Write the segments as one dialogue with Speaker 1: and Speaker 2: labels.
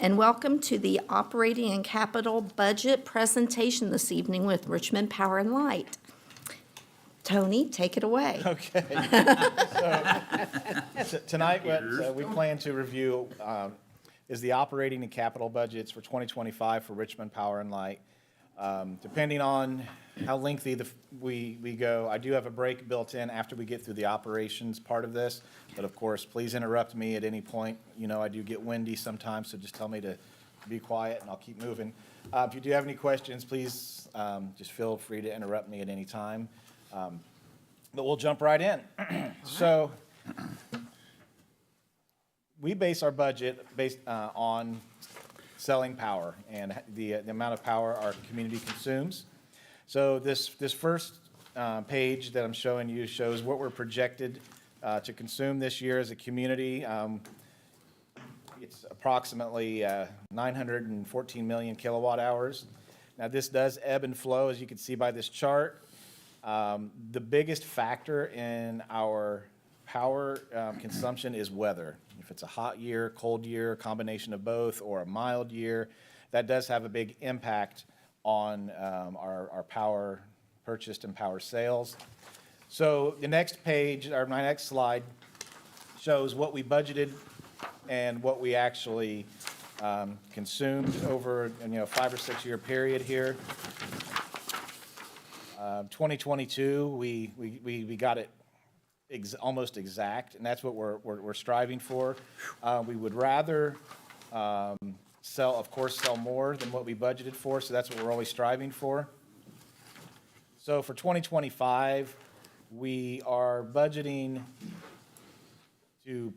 Speaker 1: and welcome to the Operating and Capital Budget presentation this evening with Richmond Power and Light. Tony, take it away.
Speaker 2: Okay. So tonight, what we plan to review is the operating and capital budgets for 2025 for Richmond Power and Light. Depending on how lengthy we go, I do have a break built in after we get through the operations part of this. But of course, please interrupt me at any point. You know, I do get windy sometimes, so just tell me to be quiet and I'll keep moving. If you do have any questions, please just feel free to interrupt me at any time. But we'll jump right in. So we base our budget based on selling power and the amount of power our community consumes. So this first page that I'm showing you shows what we're projected to consume this year as a community. It's approximately 914 million kilowatt hours. Now this does ebb and flow, as you can see by this chart. The biggest factor in our power consumption is weather. If it's a hot year, cold year, combination of both, or a mild year, that does have a big impact on our power purchased and power sales. So the next page, or my next slide, shows what we budgeted and what we actually consumed over a 5 or 6 year period here. 2022, we got it almost exact, and that's what we're striving for. We would rather sell more than what we budgeted for, so that's what we're always striving for. So for 2025, we are budgeting to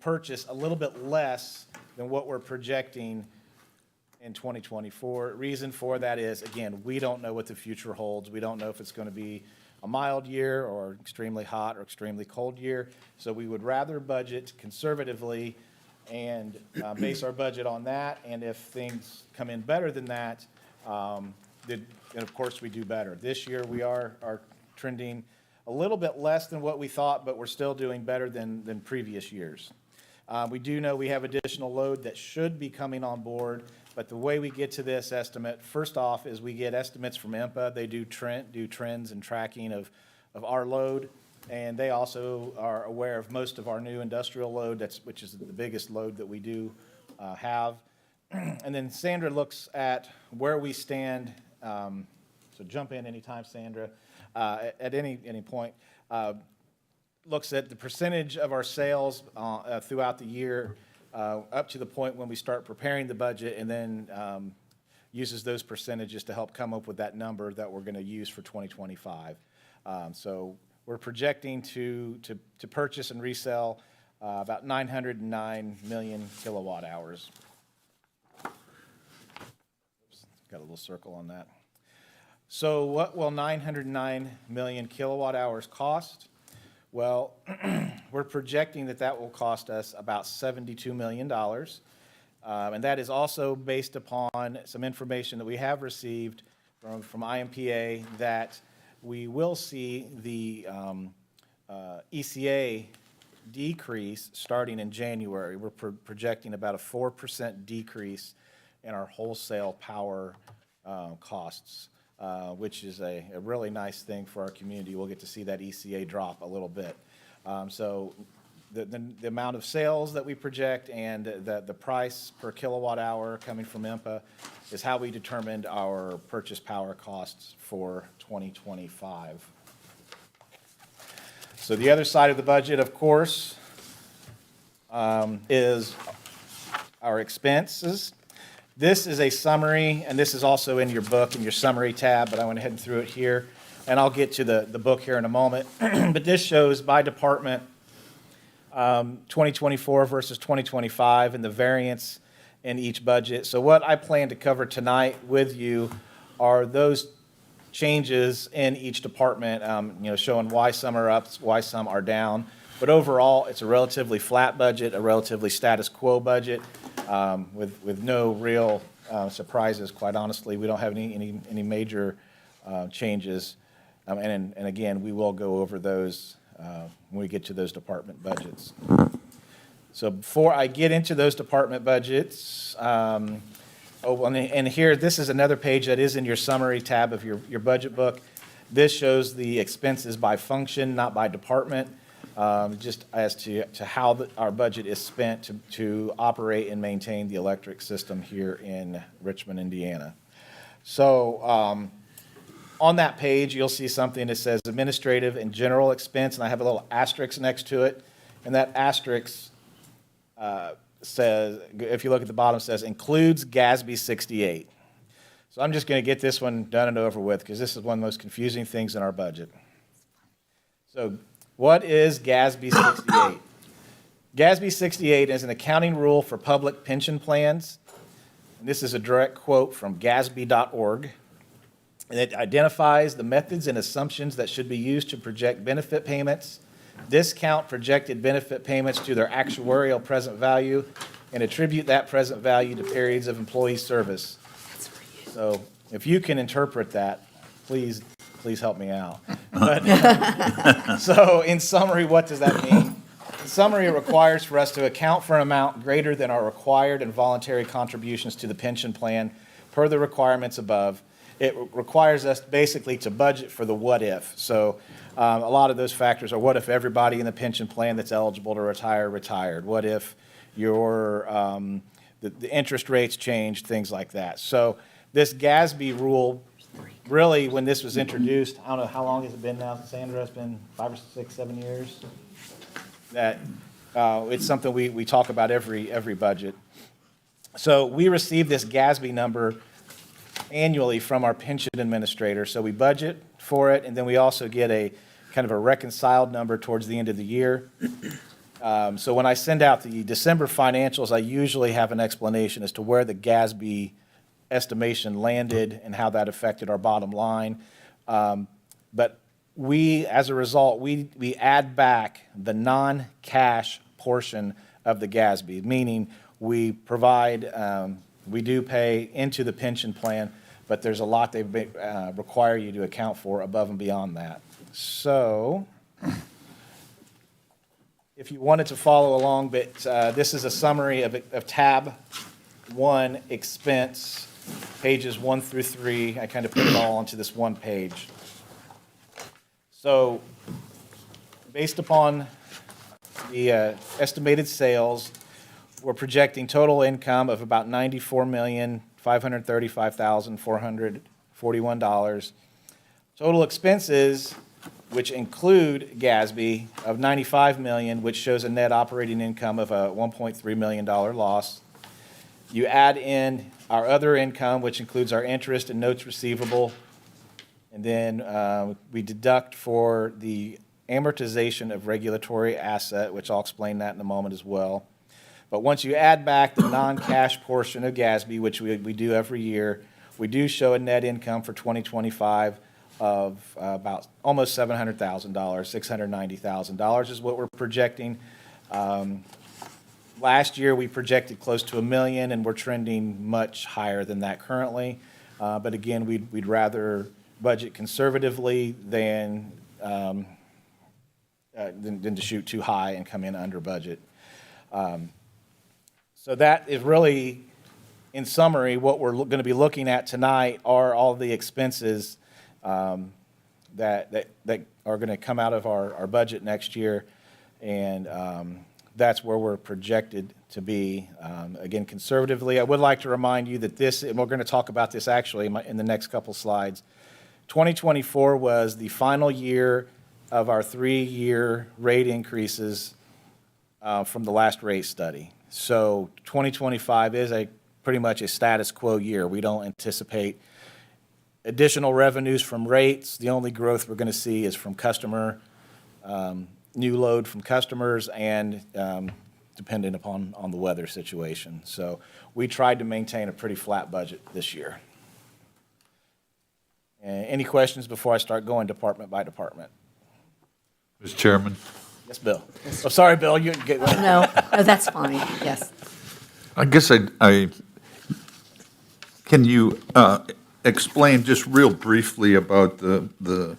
Speaker 2: purchase a little bit less than what we're projecting in 2024. Reason for that is, again, we don't know what the future holds. We don't know if it's going to be a mild year or extremely hot or extremely cold year. So we would rather budget conservatively and base our budget on that. And if things come in better than that, then of course we do better. This year we are trending a little bit less than what we thought, but we're still doing better than previous years. We do know we have additional load that should be coming on board, but the way we get to this estimate, first off, is we get estimates from IMPA. They do trends and tracking of our load, and they also are aware of most of our new industrial load, which is the biggest load that we do have. And then Sandra looks at where we stand, so jump in anytime, Sandra, at any point. Looks at the percentage of our sales throughout the year up to the point when we start preparing the budget, and then uses those percentages to help come up with that number that we're going to use for 2025. So we're projecting to purchase and resell about 909 million kilowatt hours. Oops, got a little circle on that. So what will 909 million kilowatt hours cost? Well, we're projecting that will cost us about $72 million. And that is also based upon some information that we have received from IMPA that we will see the ECA decrease starting in January. We're projecting about a 4% decrease in our wholesale power costs. Which is a really nice thing for our community. We'll get to see that ECA drop a little bit. So the amount of sales that we project and the price per kilowatt hour coming from IMPA is how we determined our purchase power costs for 2025. So the other side of the budget, of course, is our expenses. This is a summary, and this is also in your book, in your summary tab, but I went ahead and threw it here. And I'll get to the book here in a moment. But this shows by department 2024 versus 2025 and the variance in each budget. So what I plan to cover tonight with you are those changes in each department, showing why some are up, why some are down. But overall, it's a relatively flat budget, a relatively status quo budget. With no real surprises, quite honestly. We don't have any major changes. And again, we will go over those when we get to those department budgets. So before I get into those department budgets, and here, this is another page that is in your summary tab of your budget book. This shows the expenses by function, not by department, just as to how our budget is spent to operate and maintain the electric system here in Richmond, Indiana. So on that page, you'll see something that says administrative and general expense, and I have a little asterisk next to it. And that asterisk says, if you look at the bottom, says includes GASB 68. So I'm just going to get this one done and over with because this is one of the most confusing things in our budget. So what is GASB 68? GASB 68 is an accounting rule for public pension plans. And this is a direct quote from GASB.org. And it identifies the methods and assumptions that should be used to project benefit payments, discount projected benefit payments to their actuarial present value, and attribute that present value to periods of employee service. So if you can interpret that, please help me out. But, so in summary, what does that mean? In summary, it requires for us to account for an amount greater than our required and voluntary contributions to the pension plan per the requirements above. It requires us basically to budget for the what if. So a lot of those factors are what if everybody in the pension plan that's eligible to retire retired? What if the interest rates changed, things like that. So this GASB rule, really, when this was introduced, I don't know, how long has it been now, Sandra? It's been 5 or 6, 7 years? That it's something we talk about every budget. So we receive this GASB number annually from our pension administrator. So we budget for it, and then we also get a kind of a reconciled number towards the end of the year. So when I send out the December financials, I usually have an explanation as to where the GASB estimation landed and how that affected our bottom line. But we, as a result, we add back the non-cash portion of the GASB, meaning we provide, we do pay into the pension plan, but there's a lot they require you to account for above and beyond that. So if you wanted to follow along, but this is a summary of tab 1 expense, pages 1 through 3. I kind of put it all onto this one page. So based upon the estimated sales, we're projecting total income of about $94,535,441. Total expenses, which include GASB, of $95 million, which shows a net operating income of a $1.3 million loss. You add in our other income, which includes our interest and notes receivable, and then we deduct for the amortization of regulatory asset, which I'll explain that in a moment as well. But once you add back the non-cash portion of GASB, which we do every year, we do show a net income for 2025 of about almost $700,000, $690,000 is what we're projecting. Last year, we projected close to $1 million, and we're trending much higher than that currently. But again, we'd rather budget conservatively than to shoot too high and come in under budget. So that is really, in summary, what we're going to be looking at tonight are all the expenses that are going to come out of our budget next year, and that's where we're projected to be. Again, conservatively, I would like to remind you that this, and we're going to talk about this actually in the next couple slides, 2024 was the final year of our 3-year rate increases from the last rate study. So 2025 is pretty much a status quo year. We don't anticipate additional revenues from rates. The only growth we're going to see is from customer, new load from customers, and dependent upon the weather situation. So we tried to maintain a pretty flat budget this year. Any questions before I start going department by department?
Speaker 3: Mr. Chairman.
Speaker 2: Yes, Bill. Oh, sorry, Bill. You get
Speaker 1: No, that's fine, yes.
Speaker 3: I guess can you explain just real briefly about the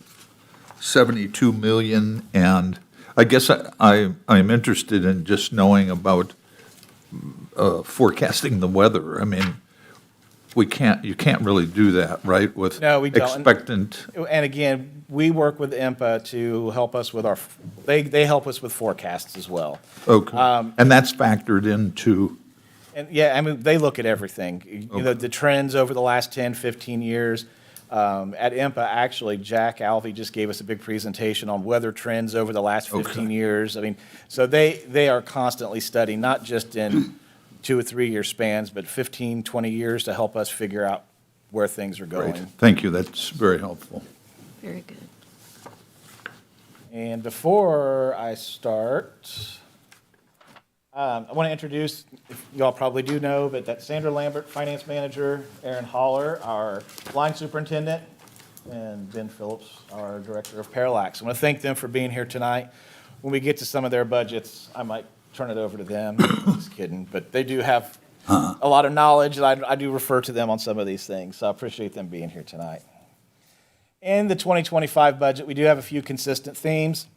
Speaker 3: 72 million? And I guess I'm interested in just knowing about forecasting the weather. I mean, you can't really do that, right? With
Speaker 2: No, we don't.
Speaker 3: expectant,
Speaker 2: And again, we work with IMPA to help us with they help us with forecasts as well.
Speaker 3: okay. And that's factored into,
Speaker 2: And yeah, I mean, they look at everything. You know, the trends over the last 10, 15 years. At IMPA, actually, Jack Alvey just gave us a big presentation on weather trends over the last 15
Speaker 3: Okay.
Speaker 2: years. I mean, so they are constantly studying, not just in 2 or 3 year spans, but 15, 20 years to help us figure out where things are
Speaker 3: great.
Speaker 2: going.
Speaker 3: Thank you, that's very helpful.
Speaker 1: Very good.
Speaker 2: And before I start, I want to introduce, if y'all probably do know, but that's Sandra Lambert, Finance Manager, Aaron Holler, our Line Superintendent, and Ben Phillips, our Director of Parallax. I want to thank them for being here tonight. When we get to some of their budgets, I might turn it over to them. Just kidding, but they do have a lot of knowledge, and I do refer to them on some of these things, so I appreciate them being here tonight. In the 2025 budget, we do have a few consistent themes.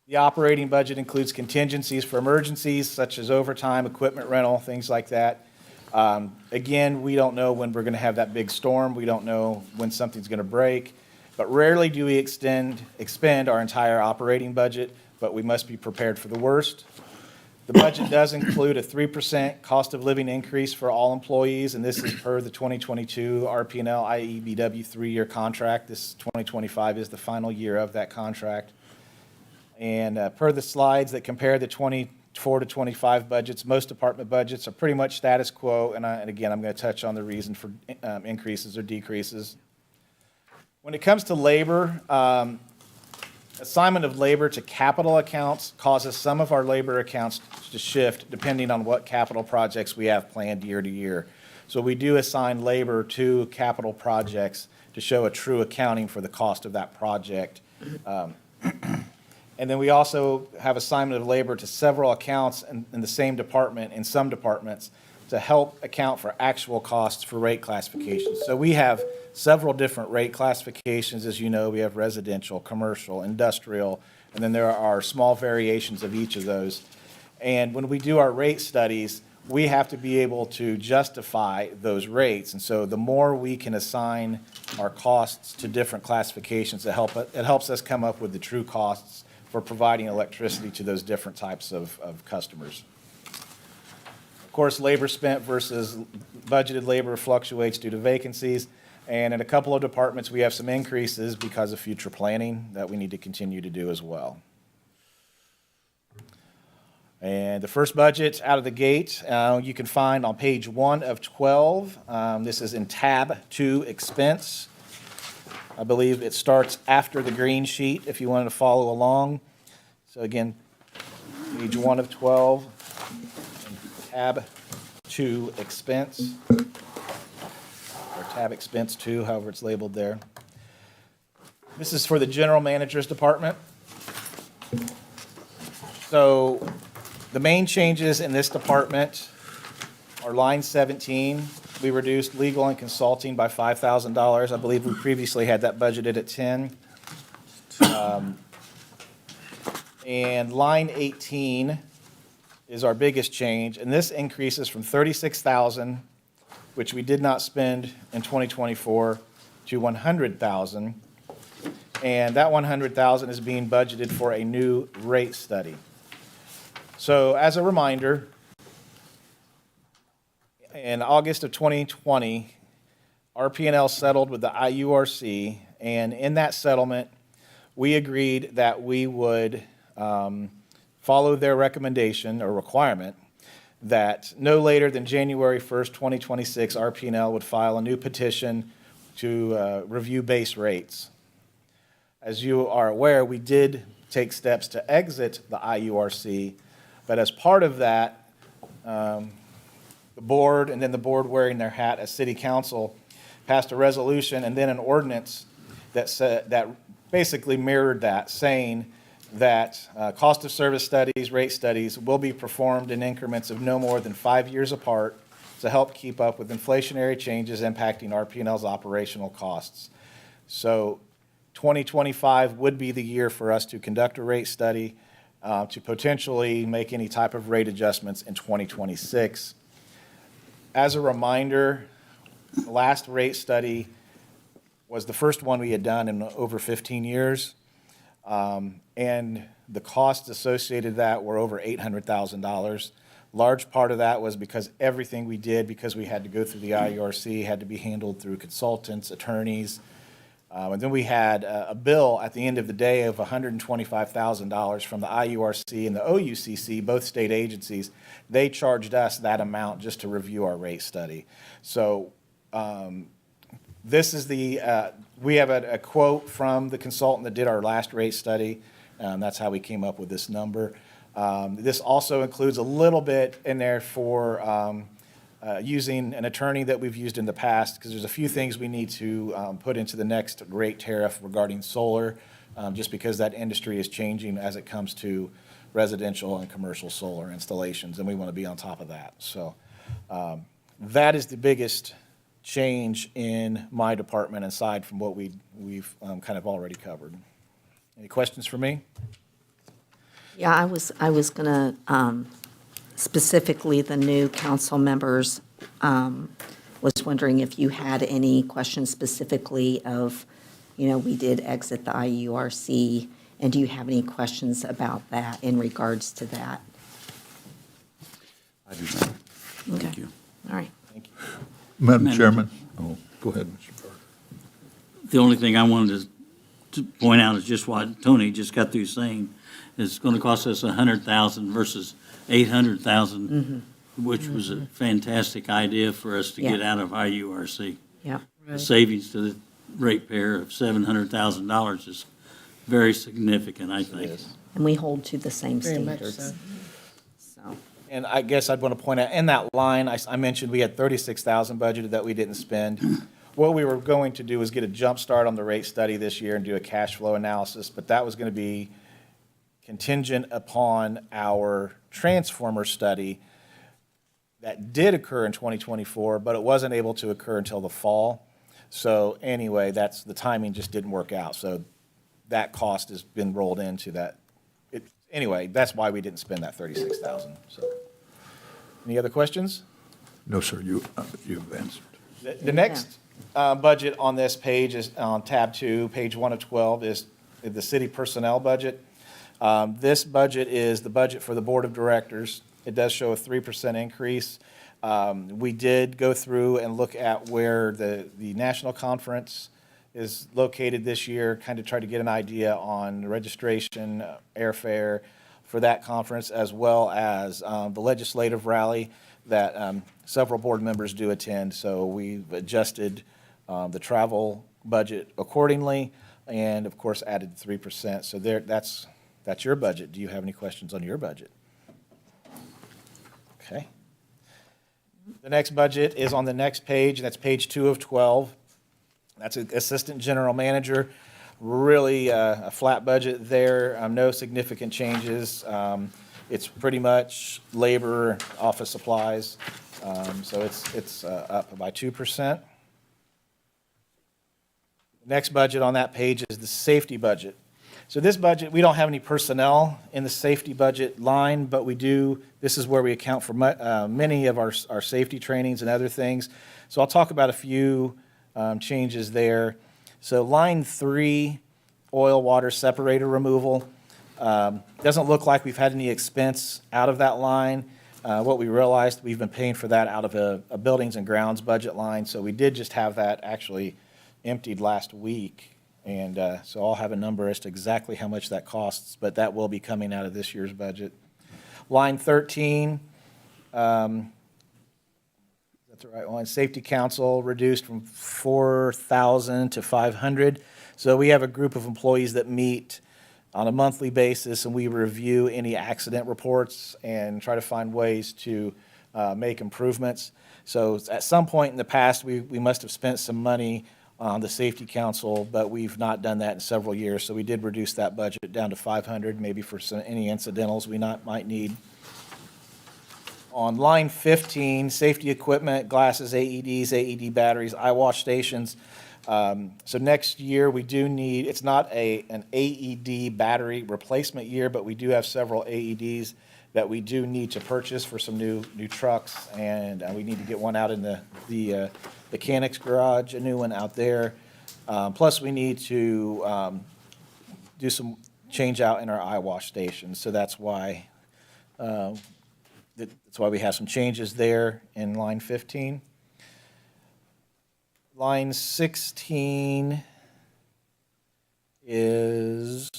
Speaker 2: The operating budget includes contingencies for emergencies such as overtime, equipment rental, things like that. Again, we don't know when we're going to have that big storm. We don't know when something's going to break. But rarely do we expend our entire operating budget, but we must be prepared for the worst. The budget does include a 3% cost of living increase for all employees, and this is per the 2022 RP&L IEBW 3-year contract. This 2025 is the final year of that contract. And per the slides that compare the 24 to 25 budgets, most department budgets are pretty much status quo. And again, I'm going to touch on the reason for increases or decreases. When it comes to labor, assignment of labor to capital accounts causes some of our labor accounts to shift depending on what capital projects we have planned year to year. So we do assign labor to capital projects to show a true accounting for the cost of that project. And then we also have assignment of labor to several accounts in the same department, in some departments, to help account for actual costs for rate classifications. So we have several different rate classifications. As you know, we have residential, commercial, industrial, and then there are small variations of each of those. And when we do our rate studies, we have to be able to justify those rates. And so the more we can assign our costs to different classifications, it helps us come up with the true costs for providing electricity to those different types of customers. Of course, labor spent versus budgeted labor fluctuates due to vacancies. And in a couple of departments, we have some increases because of future planning that we need to continue to do as well. And the first budget out of the gate, you can find on page 1 of 12. This is in tab 2 expense. I believe it starts after the green sheet if you wanted to follow along. So again, page 1 of 12, tab 2 expense, or tab expense 2, however it's labeled there. This is for the general manager's department. So the main changes in this department are line 17. We reduced legal and consulting by $5,000. I believe we previously had that budgeted at 10. And line 18 is our biggest change, and this increases from $36,000, which we did not spend in 2024, to $100,000. And that $100,000 is being budgeted for a new rate study. So as a reminder, in August of 2020, RP&L settled with the IURC, and in that settlement, we agreed that we would follow their recommendation or requirement that no later than January 1st, 2026, RP&L would file a new petition to review base rates. As you are aware, we did take steps to exit the IURC, but as part of that, the board, and then the board wearing their hat as city council, passed a resolution and then an ordinance that basically mirrored that, saying that cost of service studies, rate studies will be performed in increments of no more than 5 years apart to help keep up with inflationary changes impacting RP&L's operational costs. So 2025 would be the year for us to conduct a rate study. to potentially make any type of rate adjustments in 2026. As a reminder, the last rate study was the first one we had done in over 15 years. And the costs associated with that were over $800,000. Large part of that was because everything we did, because we had to go through the IURC, had to be handled through consultants, attorneys. And then we had a bill at the end of the day of $125,000 from the IURC and the OUCC, both state agencies. They charged us that amount just to review our rate study. So this is we have a quote from the consultant that did our last rate study. That's how we came up with this number. This also includes a little bit in there for using an attorney that we've used in the past, because there's a few things we need to put into the next rate tariff regarding solar, just because that industry is changing as it comes to residential and commercial solar installations, and we want to be on top of that. So that is the biggest change in my department, aside from what we've kind of already covered. Any questions for me?
Speaker 1: Yeah, I was going to, specifically the new council members, was wondering if you had any questions specifically of, we did exit the IURC, and do you have any questions about that in regards to that?
Speaker 4: I do not.
Speaker 1: Okay.
Speaker 4: Thank you.
Speaker 1: All right.
Speaker 2: Thank you.
Speaker 3: Madam Chairman? Oh, go ahead, Mr. Parker.
Speaker 4: The only thing I wanted to point out is just what Tony just got through saying. It's going to cost us $100,000 versus $800,000, which was a fantastic idea for us to get
Speaker 1: Yeah.
Speaker 4: out of IURC.
Speaker 1: Yeah.
Speaker 4: The savings to the ratepayer of $700,000 is very significant, I think.
Speaker 1: And we hold to the same
Speaker 5: Very much
Speaker 1: standards.
Speaker 5: so.
Speaker 1: So,
Speaker 2: And I guess I'd want to point out, in that line, I mentioned we had $36,000 budgeted that we didn't spend. What we were going to do was get a jump start on the rate study this year and do a cash flow analysis, but that was going to be contingent upon our transformer study that did occur in 2024, but it wasn't able to occur until the fall. So anyway, the timing just didn't work out. So that cost has been rolled into that. Anyway, that's why we didn't spend that $36,000. So, any other questions?
Speaker 3: No, sir, you've answered.
Speaker 2: The next budget on this page is on tab 2, page 1 of 12, is the city personnel budget. This budget is the budget for the Board of Directors. It does show a 3% increase. We did go through and look at where the national conference is located this year, kind of try to get an idea on registration, airfare for that conference, as well as the legislative rally that several board members do attend. So we've adjusted the travel budget accordingly, and of course added 3%. So that's your budget. Do you have any questions on your budget? Okay. The next budget is on the next page, and that's page 2 of 12. That's an assistant general manager. Really a flat budget there, no significant changes. It's pretty much labor, office supplies, so it's up by 2%. Next budget on that page is the safety budget. So this budget, we don't have any personnel in the safety budget line, but we do, this is where we account for many of our safety trainings and other things. So I'll talk about a few changes there. So line 3, oil water separator removal. Doesn't look like we've had any expense out of that line. What we realized, we've been paying for that out of a buildings and grounds budget line. So we did just have that actually emptied last week. And so I'll have a number as to exactly how much that costs, but that will be coming out of this year's budget. Line 13, that's the right one. Safety Council reduced from 4,000 to 500. So we have a group of employees that meet on a monthly basis, and we review any accident reports and try to find ways to make improvements. So at some point in the past, we must have spent some money on the Safety Council, but we've not done that in several years. So we did reduce that budget down to 500, maybe for any incidentals we might need. On line 15, safety equipment, glasses, AEDs, AED batteries, eye wash stations. So next year, we do need, it's not an AED battery replacement year, but we do have several AEDs that we do need to purchase for some new trucks, and we need to get one out in the mechanics garage, a new one out there. Plus, we need to do some change out in our eye wash station, so that's why we have some changes there in line 15. Line 16 is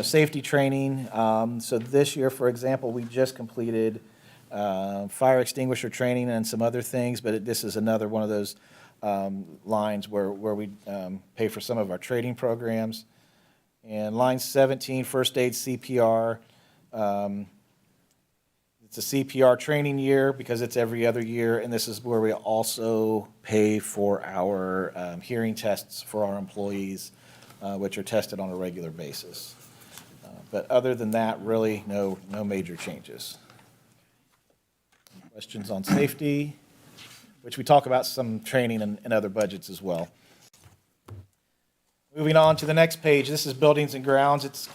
Speaker 2: safety training. So this year, for example, we just completed fire extinguisher training and some other things, but this is another one of those lines where we pay for some of our training programs. And line 17, first aid CPR. It's a CPR training year because it's every other year, and this is where we also pay for our hearing tests for our employees, which are tested on a regular basis. But other than that, really, no major changes. Questions on safety, which we talk about some training and other budgets as well. Moving on to the next page, this is buildings and grounds. It's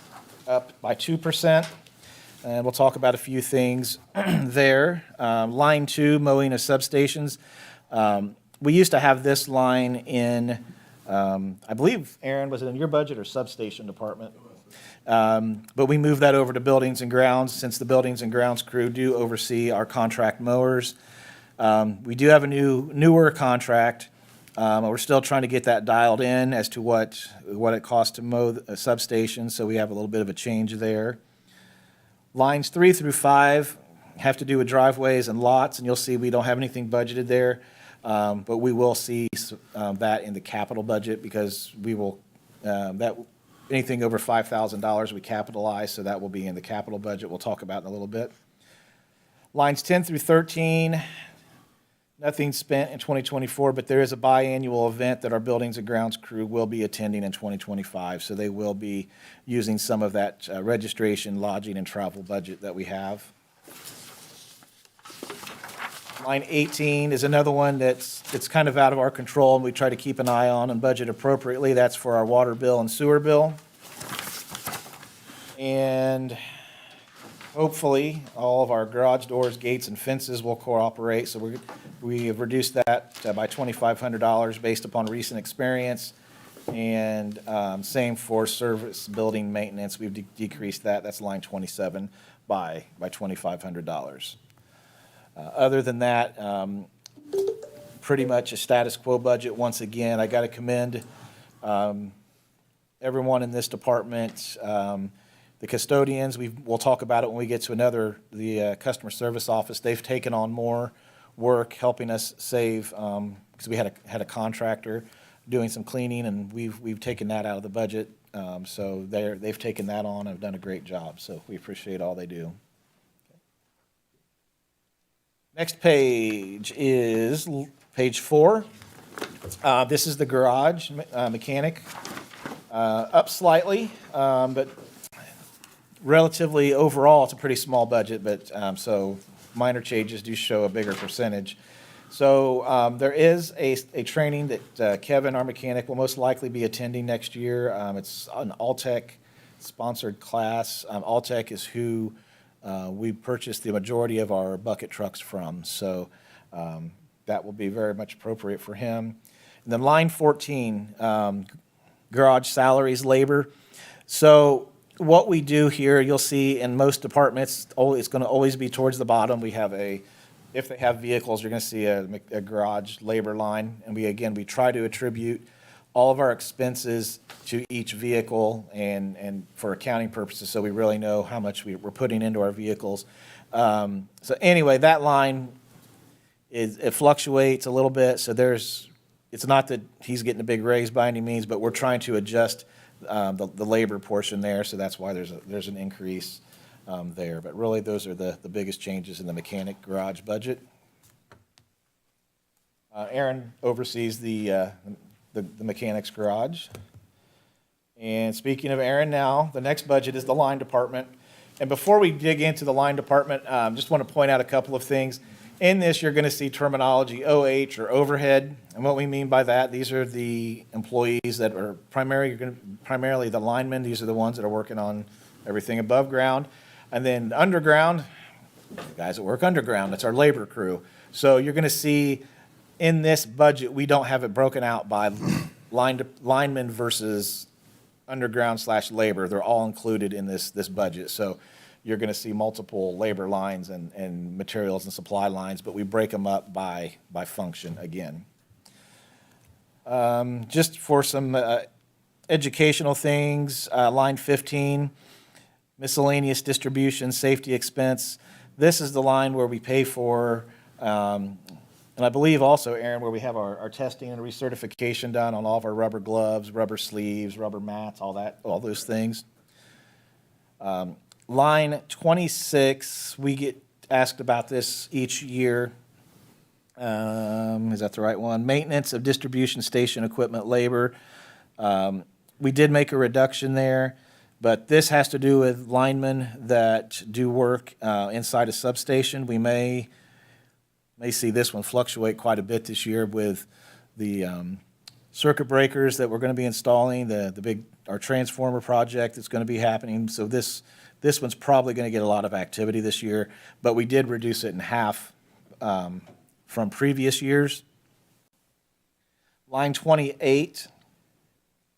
Speaker 2: up by 2%. And we'll talk about a few things there. Line 2, mowing of substations. We used to have this line in, I believe, Aaron, was it in your budget or substation department? But we moved that over to buildings and grounds since the buildings and grounds crew do oversee our contract mowers. We do have a newer contract. We're still trying to get that dialed in as to what it costs to mow a substation, so we have a little bit of a change there. Lines 3 through 5 have to do with driveways and lots, and you'll see we don't have anything budgeted there, but we will see that in the capital budget because we will, anything over $5,000 we capitalize, so that will be in the capital budget. We'll talk about in a little bit. Lines 10 through 13, nothing spent in 2024, but there is a biannual event that our buildings and grounds crew will be attending in 2025, so they will be using some of that registration, lodging, and travel budget that we have. Line 18 is another one that's kind of out of our control, and we try to keep an eye on and budget appropriately. That's for our water bill and sewer bill. And hopefully, all of our garage doors, gates, and fences will cooperate. So we have reduced that by $2,500 based upon recent experience. And same for service building maintenance. We've decreased that. That's line 27 by $2,500. Other than that, pretty much a status quo budget. Once again, I got to commend everyone in this department. The custodians, we'll talk about it when we get to the customer service office. They've taken on more work helping us save, because we had a contractor doing some cleaning, and we've taken that out of the budget. So they've taken that on and have done a great job. So we appreciate all they do. Next page is page 4. This is the garage mechanic. Up slightly, but relatively overall, it's a pretty small budget, but so minor changes do show a bigger percentage. So there is a training that Kevin, our mechanic, will most likely be attending next year. It's an Alltech sponsored class. Alltech is who we purchased the majority of our bucket trucks from. So that will be very much appropriate for him. And then line 14, garage salaries, labor. So what we do here, you'll see in most departments, it's going to always be towards the bottom. We have if they have vehicles, you're going to see a garage labor line. And we try to attribute all of our expenses to each vehicle and for accounting purposes, so we really know how much we're putting into our vehicles. So anyway, that line it fluctuates a little bit. So it's not that he's getting a big raise by any means, but we're trying to adjust the labor portion there. So that's why there's an increase there. But really, those are the biggest changes in the mechanic garage budget. Aaron oversees the mechanics garage. And speaking of Aaron now, the next budget is the line department. And before we dig into the line department, just want to point out a couple of things. In this, you're going to see terminology OH or overhead. And what we mean by that, these are the employees that are primarily the linemen. These are the ones that are working on everything above ground. And then underground, the guys that work underground, that's our labor crew. So you're going to see in this budget, we don't have it broken out by linemen versus underground/labor. They're all included in this budget. So you're going to see multiple labor lines and materials and supply lines, but we break them up by function again. Just for some educational things, line 15, miscellaneous distribution, safety expense. This is the line where we pay for, and I believe also, Aaron, where we have our testing and recertification done on all of our rubber gloves, rubber sleeves, rubber mats, all those things. Line 26, we get asked about this each year. Is that the right one? Maintenance of distribution station equipment labor. We did make a reduction there, but this has to do with linemen that do work inside a substation. We may see this one fluctuate quite a bit this year with the circuit breakers that we're going to be installing, our transformer project that's going to be happening. So this one's probably going to get a lot of activity this year, but we did reduce it in half from previous years. Line 28,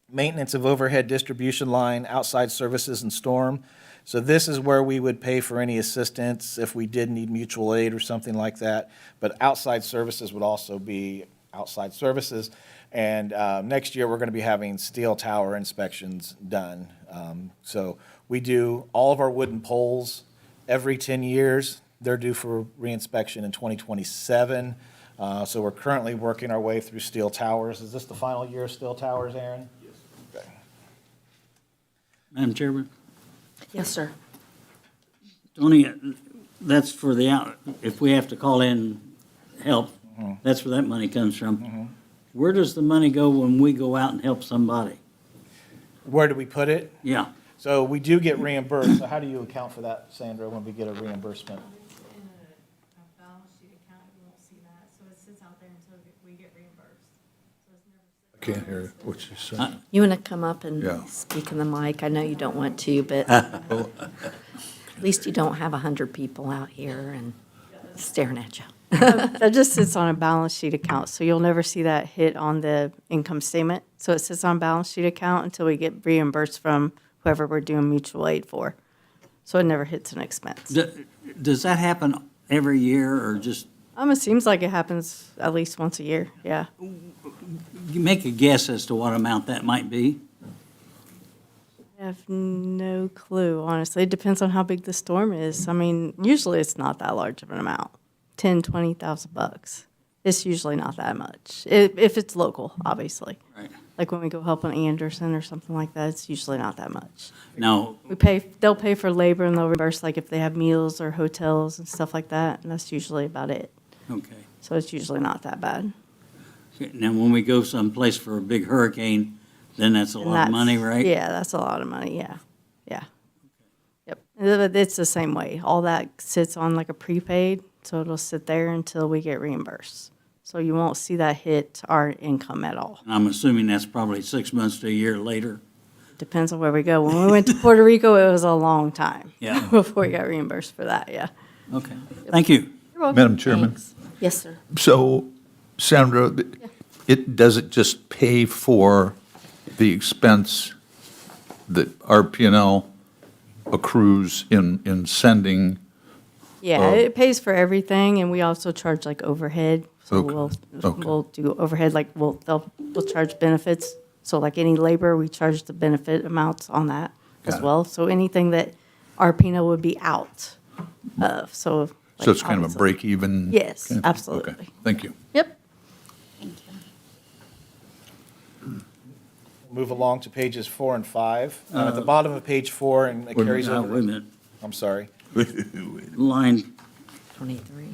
Speaker 2: maintenance of overhead distribution line, outside services and storm. So this is where we would pay for any assistance if we did need mutual aid or something like that. But outside services would also be outside services. And next year, we're going to be having steel tower inspections done. So we do all of our wooden poles every 10 years. They're due for reinspection in 2027. So we're currently working our way through steel towers. Is this the final year of steel towers, Aaron? Yes. Okay.
Speaker 4: Madam Chairman?
Speaker 1: Yes, sir.
Speaker 4: Tony, that's for if we have to call in help, that's where that money comes from. Where does the money go when we go out and help somebody?
Speaker 2: Where do we put it?
Speaker 4: Yeah.
Speaker 2: So we do get reimbursed. So how do you account for that, Sandra, when we get a reimbursement?
Speaker 5: It's in a balance sheet account, you won't see that, so it sits out there until we get reimbursed. So it's never.
Speaker 3: Can't hear what she's saying.
Speaker 1: You want to come up
Speaker 3: Yeah.
Speaker 1: and speak in the mic? I know you don't want to, but at least you don't have 100 people out here and staring at you.
Speaker 6: That just sits on a balance sheet account, so you'll never see that hit on the income statement. So it sits on a balance sheet account until we get reimbursed from whoever we're doing mutual aid for. So it never hits an expense.
Speaker 4: Does that happen every year or just,
Speaker 6: It seems like it happens at least once a year, yeah.
Speaker 4: you make a guess as to what amount that might be?
Speaker 6: I have no clue, honestly. It depends on how big the storm is. I mean, usually it's not that large of an amount. 10, 20,000 bucks. It's usually not that much. If it's local, obviously.
Speaker 4: Right.
Speaker 6: Like when we go help in Anderson or something like that, it's usually not that much.
Speaker 4: Now,
Speaker 6: They'll pay for labor and they'll reimburse like if they have meals or hotels and stuff like that, and that's usually about it.
Speaker 4: okay.
Speaker 6: So it's usually not that bad.
Speaker 4: Now, when we go someplace for a big hurricane, then that's a
Speaker 6: And
Speaker 4: lot of money, right?
Speaker 6: Yeah, that's a lot of money, yeah, yeah. Yep, it's the same way. All that sits on like a prepaid, so it'll sit there until we get reimbursed. So you won't see that hit our income at all.
Speaker 4: I'm assuming that's probably 6 months to a year later.
Speaker 6: Depends on where we go. When we went to Puerto Rico, it was a long time.
Speaker 4: Yeah.
Speaker 6: Before we got reimbursed for that, yeah.
Speaker 4: Okay, thank you.
Speaker 6: You're welcome.
Speaker 3: Madam Chairman,
Speaker 1: Thanks. Yes, sir.
Speaker 3: so Sandra, does it just pay for the expense that RP&L accrues in sending?
Speaker 6: Yeah, it pays for everything, and we also charge like overhead. So
Speaker 3: Okay.
Speaker 6: we'll do overhead, like we'll charge benefits. So like any labor, we charge the benefit amounts on that as
Speaker 3: Got it.
Speaker 6: well. So anything that RP&L would be out of, so.
Speaker 3: So it's kind of a
Speaker 6: obviously-
Speaker 3: break even?
Speaker 6: Yes,
Speaker 3: Okay,
Speaker 6: absolutely.
Speaker 3: okay, thank you.
Speaker 6: Yep.
Speaker 2: Move along to pages 4 and 5. At the bottom of page 4, and it carries
Speaker 4: Wait a
Speaker 2: over.
Speaker 4: minute,
Speaker 2: I'm sorry,
Speaker 4: line
Speaker 1: 23,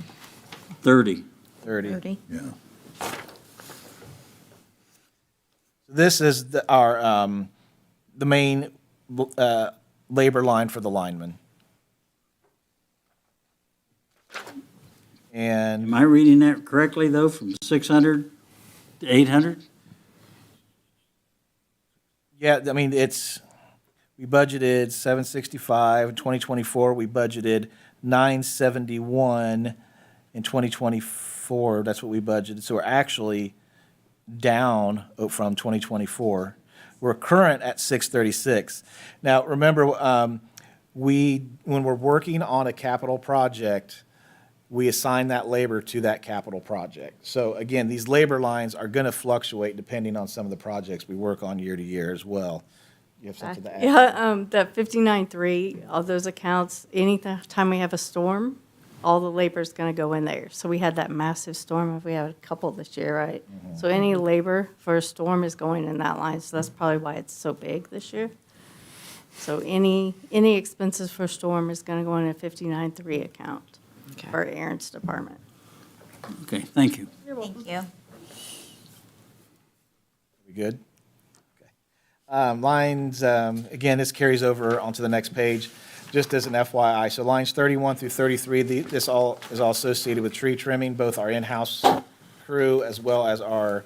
Speaker 4: 30.
Speaker 2: 30.
Speaker 1: 30.
Speaker 3: Yeah.
Speaker 2: This is the main labor line for the linemen. And
Speaker 4: Am I reading that correctly, though, from 600 to 800?
Speaker 2: yeah, I mean, we budgeted 765 in 2024. We budgeted 971 in 2024. That's what we budgeted. So we're actually down from 2024. We're current at 636. Now, remember, when we're working on a capital project, we assign that labor to that capital project. So again, these labor lines are going to fluctuate depending on some of the projects we work on year to year as well. You have something to add?
Speaker 6: Yeah, that 59.3, all those accounts, anytime we have a storm, all the labor's gonna go in there. So we had that massive storm, we had a couple this year, right? So any labor for a storm is going in that line, so that's probably why it's so big this year. So any expenses for storm is gonna go in a 59.3 account
Speaker 1: Okay.
Speaker 6: for Aaron's department.
Speaker 4: Okay, thank you.
Speaker 7: Thank you.
Speaker 2: We good? Okay. Lines, again, this carries over onto the next page, just as an FYI. So lines 31 through 33, this all is all associated with tree trimming, both our in-house crew as well as our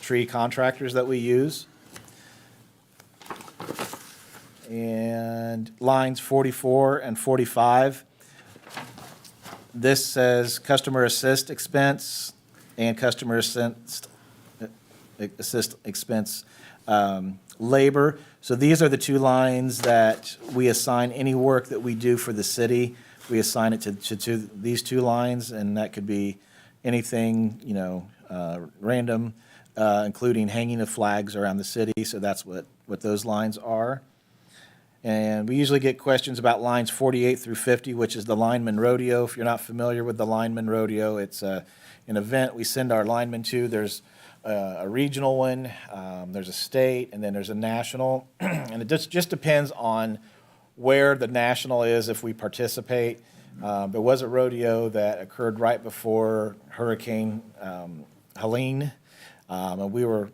Speaker 2: tree contractors that we use. And lines 44 and 45, this says customer assist expense and customer assist expense labor. So these are the two lines that we assign any work that we do for the city. We assign it to these two lines, and that could be anything, random, including hanging of flags around the city. So that's what those lines are. And we usually get questions about lines 48 through 50, which is the lineman rodeo. If you're not familiar with the lineman rodeo, it's an event we send our linemen to. There's a regional one, there's a state, and then there's a national. And it just depends on where the national is if we participate. There was a rodeo that occurred right before Hurricane Helene, and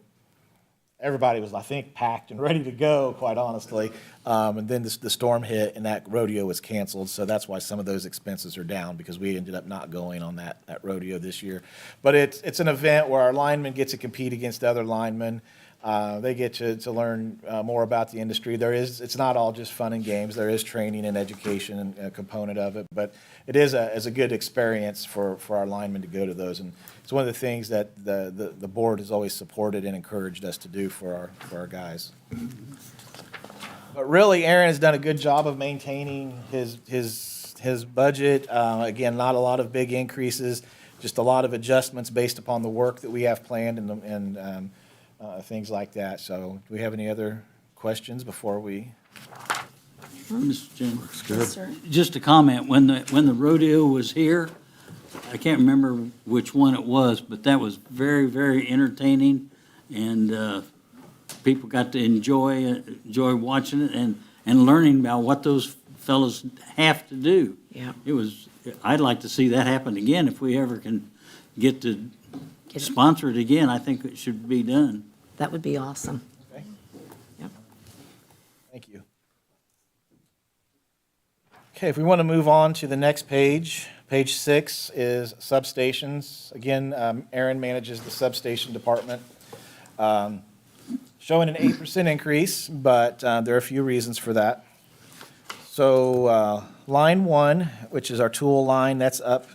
Speaker 2: everybody was, I think, packed and ready to go, quite honestly. And then the storm hit, and that rodeo was canceled. So that's why some of those expenses are down, because we ended up not going on that rodeo this year. But it's an event where our linemen get to compete against other linemen. They get to learn more about the industry. It's not all just fun and games. There is training and education and a component of it. But it is a good experience for our linemen to go to those. And it's one of the things that the board has always supported and encouraged us to do for our guys. But really, Aaron has done a good job of maintaining his budget. Again, not a lot of big increases, just a lot of adjustments based upon the work that we have planned and things like that. So do we have any other questions before we?
Speaker 4: Mr. Chairman.
Speaker 1: Yes, sir.
Speaker 4: Just a comment, when the rodeo was here, I can't remember which one it was, but that was very, very entertaining, and people got to enjoy watching it and learning about what those fellows have to do.
Speaker 1: Yeah.
Speaker 4: I'd like to see that happen again. If we ever can get to
Speaker 1: Get it.
Speaker 4: sponsor it again, I think it should be done.
Speaker 1: That would be awesome.
Speaker 2: Okay.
Speaker 1: Yep.
Speaker 2: Thank you. Okay, if we want to move on to the next page, page 6 is substations. Again, Aaron manages the substation department. Showing an 8% increase, but there are a few reasons for that. So line 1, which is our tool line, that's up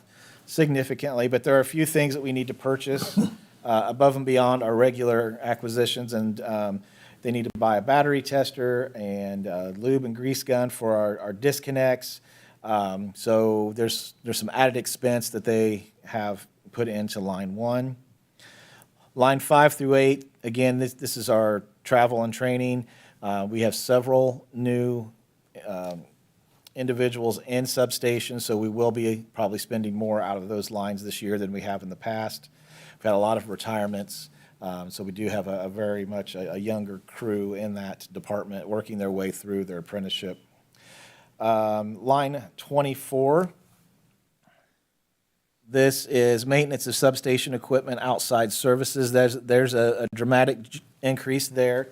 Speaker 2: significantly, but there are a few things that we need to purchase above and beyond our regular acquisitions, and they need to buy a battery tester and lube and grease gun for our disconnects. So there's some added expense that they have put into line 1. Line 5 through 8, again, this is our travel and training. We have several new individuals in substations, so we will be probably spending more out of those lines this year than we have in the past. We've had a lot of retirements, so we do have a very much a younger crew in that department working their way through their apprenticeship. Line 24. This is maintenance of substation equipment outside services. There's a dramatic increase there.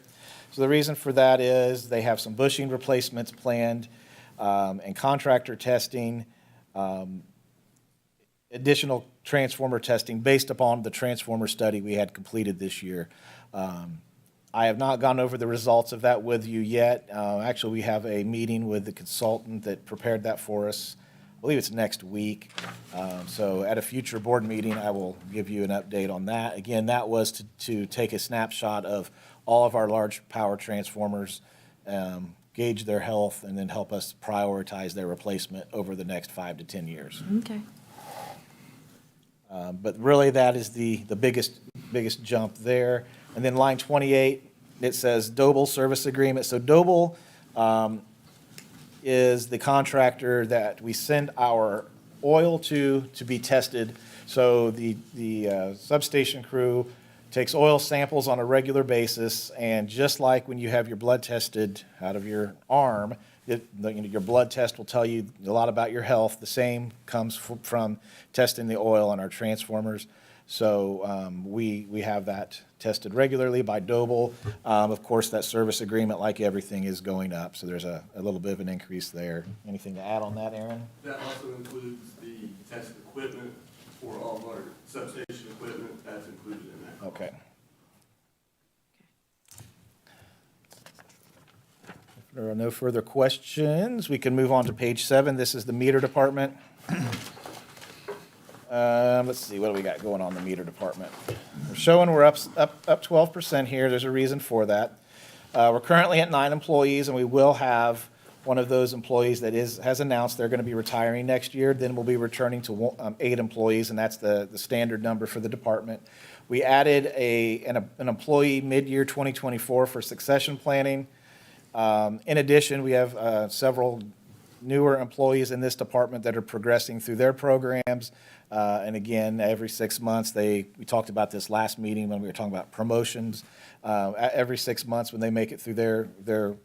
Speaker 2: So the reason for that is they have some bushing replacements planned and contractor testing. additional transformer testing based upon the transformer study we had completed this year. I have not gone over the results of that with you yet. Actually, we have a meeting with the consultant that prepared that for us. I believe it's next week. So at a future board meeting, I will give you an update on that. Again, that was to take a snapshot of all of our large power transformers, gauge their health, and then help us prioritize their replacement over the next 5 to 10 years.
Speaker 1: Okay.
Speaker 2: But really, that is the biggest jump there. And then line 28, it says Doble service agreement. So Doble is the contractor that we send our oil to be tested. So the substation crew takes oil samples on a regular basis, and just like when you have your blood tested out of your arm, your blood test will tell you a lot about your health. The same comes from testing the oil on our transformers. So we have that tested regularly by Doble. Of course, that service agreement, like everything, is going up, so there's a little bit of an increase there. Anything to add on that, Aaron?
Speaker 7: That also includes the test equipment for all of our substation equipment. That's included in that.
Speaker 2: Okay. If there are no further questions, we can move on to page 7. This is the meter department. Let's see, what do we got going on in the meter department? We're showing we're up 12% here. There's a reason for that. We're currently at 9 employees, and we will have one of those employees that has announced they're going to be retiring next year. Then we'll be returning to 8 employees, and that's the standard number for the department. We added an employee mid-year 2024 for succession planning. In addition, we have several newer employees in this department that are progressing through their programs. And again, every 6 months, we talked about this last meeting when we were talking about promotions. Every 6 months, when they make it through their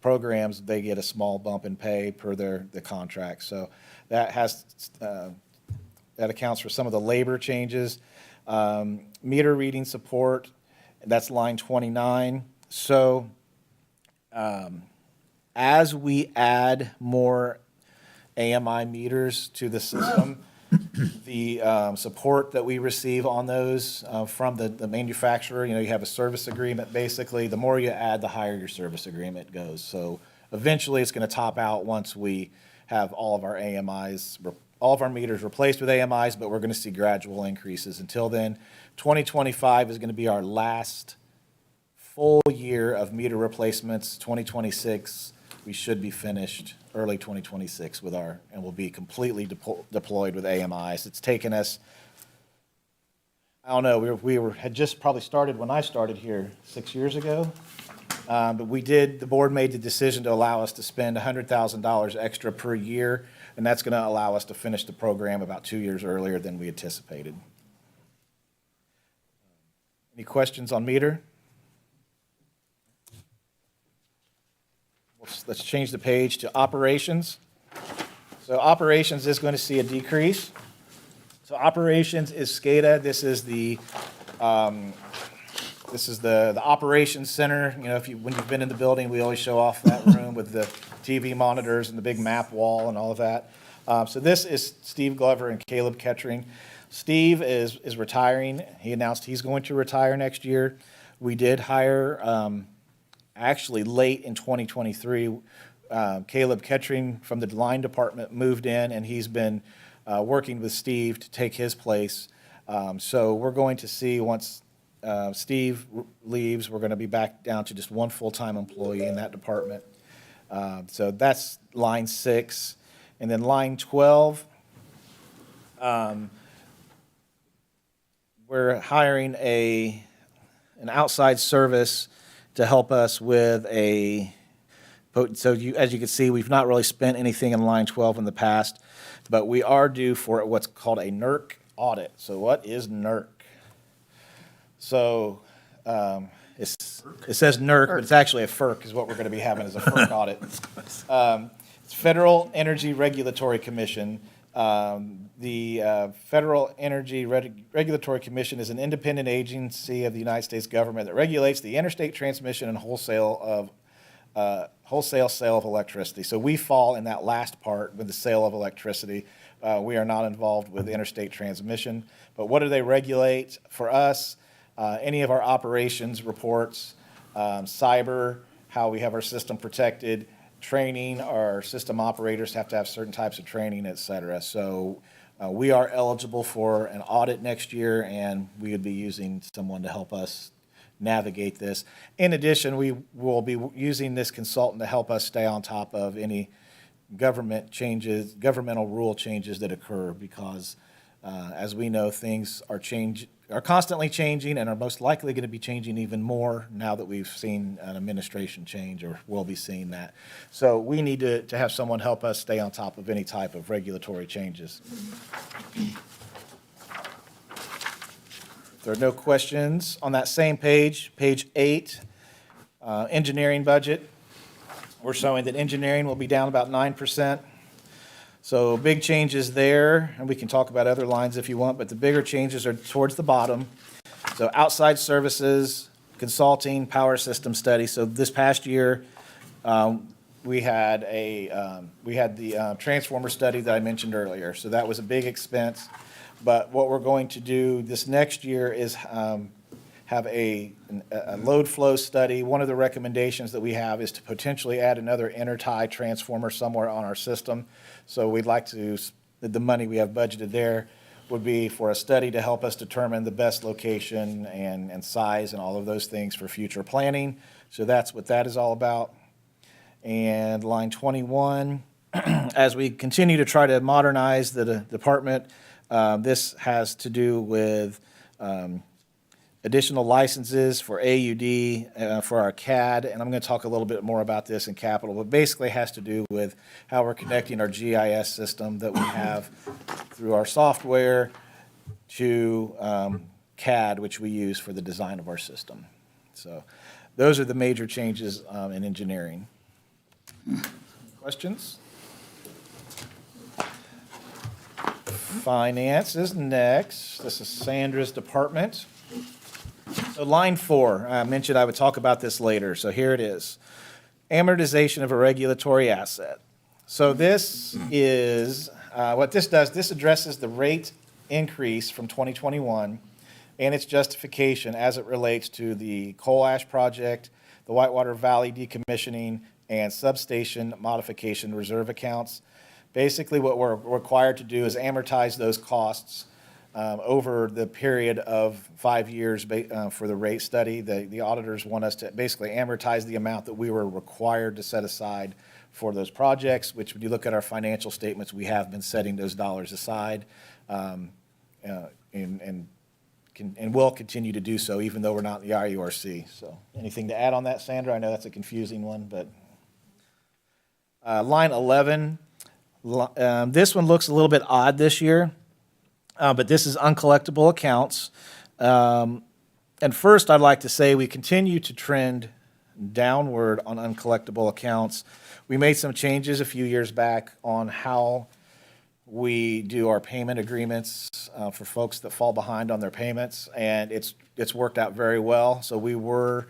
Speaker 2: programs, they get a small bump in pay per the contract. So that accounts for some of the labor changes. Meter reading support, that's line 29. So as we add more AMI meters to the system, the support that we receive on those from the manufacturer, you have a service agreement, basically. The more you add, the higher your service agreement goes. So eventually, it's going to top out once we have all of our AMIs, all of our meters replaced with AMIs, but we're going to see gradual increases. Until then, 2025 is going to be our last full year of meter replacements. 2026, we should be finished early 2026 and we'll be completely deployed with AMIs. It's taken us, I don't know, we had just probably started when I started here 6 years ago. But the board made the decision to allow us to spend $100,000 extra per year, and that's going to allow us to finish the program about 2 years earlier than we anticipated. Any questions on meter? Let's change the page to operations. So operations is going to see a decrease. So operations is SCADA. This is the operations center. When you've been in the building, we always show off that room with the TV monitors and the big map wall and all of that. So this is Steve Glover and Caleb Kettering. Steve is retiring. He announced he's going to retire next year. We did hire, actually late in 2023, Caleb Kettering from the line department moved in, and he's been working with Steve to take his place. So we're going to see once Steve leaves, we're going to be back down to just one full-time employee in that department. So that's line 6. And then line 12, we're hiring an outside service to help us with as you can see, we've not really spent anything in line 12 in the past, but we are due for what's called a NERC audit. So what is NERC? So it says NERC, but it's actually a FERC is what we're going to be having as a FERC audit. It's Federal Energy Regulatory Commission. The Federal Energy Regulatory Commission is an independent agency of the United States government that regulates the interstate transmission and wholesale sale of electricity. So we fall in that last part with the sale of electricity. We are not involved with interstate transmission. But what do they regulate for us? Any of our operations reports, cyber, how we have our system protected, training, our system operators have to have certain types of training, et cetera. So we are eligible for an audit next year, and we would be using someone to help us navigate this. In addition, we will be using this consultant to help us stay on top of any governmental rule changes that occur, because as we know, things are constantly changing and are most likely going to be changing even more now that we've seen an administration change, or will be seeing that. So we need to have someone help us stay on top of any type of regulatory changes. If there are no questions, on that same page, page 8, engineering budget, we're showing that engineering will be down about 9%. So big changes there, and we can talk about other lines if you want, but the bigger changes are towards the bottom. So outside services, consulting, power system study. So this past year, we had the transformer study that I mentioned earlier. So that was a big expense. But what we're going to do this next year is have a load flow study. One of the recommendations that we have is to potentially add another intertie transformer somewhere on our system. So we'd like to, the money we have budgeted there would be for a study to help us determine the best location and size and all of those things for future planning. So that's what that is all about. And line 21, as we continue to try to modernize the department, this has to do with additional licenses for AUD, for our CAD, and I'm going to talk a little bit more about this in capital, but basically has to do with how we're connecting our GIS system that we have through our software to CAD, which we use for the design of our system. So those are the major changes in engineering. Questions? Finance is next. This is Sandra's department. So line 4, I mentioned I would talk about this later, so here it is. Amortization of a regulatory asset. So this is, what this does, this addresses the rate increase from 2021 and its justification as it relates to the coal ash project, the Whitewater Valley decommissioning, and substation modification reserve accounts. Basically, what we're required to do is amortize those costs over the period of 5 years for the rate study. The auditors want us to basically amortize the amount that we were required to set aside for those projects, which when you look at our financial statements, we have been setting those dollars aside and will continue to do so, even though we're not in the IURC. So anything to add on that, Sandra? I know that's a confusing one, but line 11, this one looks a little bit odd this year. But this is uncollectible accounts. And first, I'd like to say we continue to trend downward on uncollectible accounts. We made some changes a few years back on how we do our payment agreements for folks that fall behind on their payments, and it's worked out very well. So we were,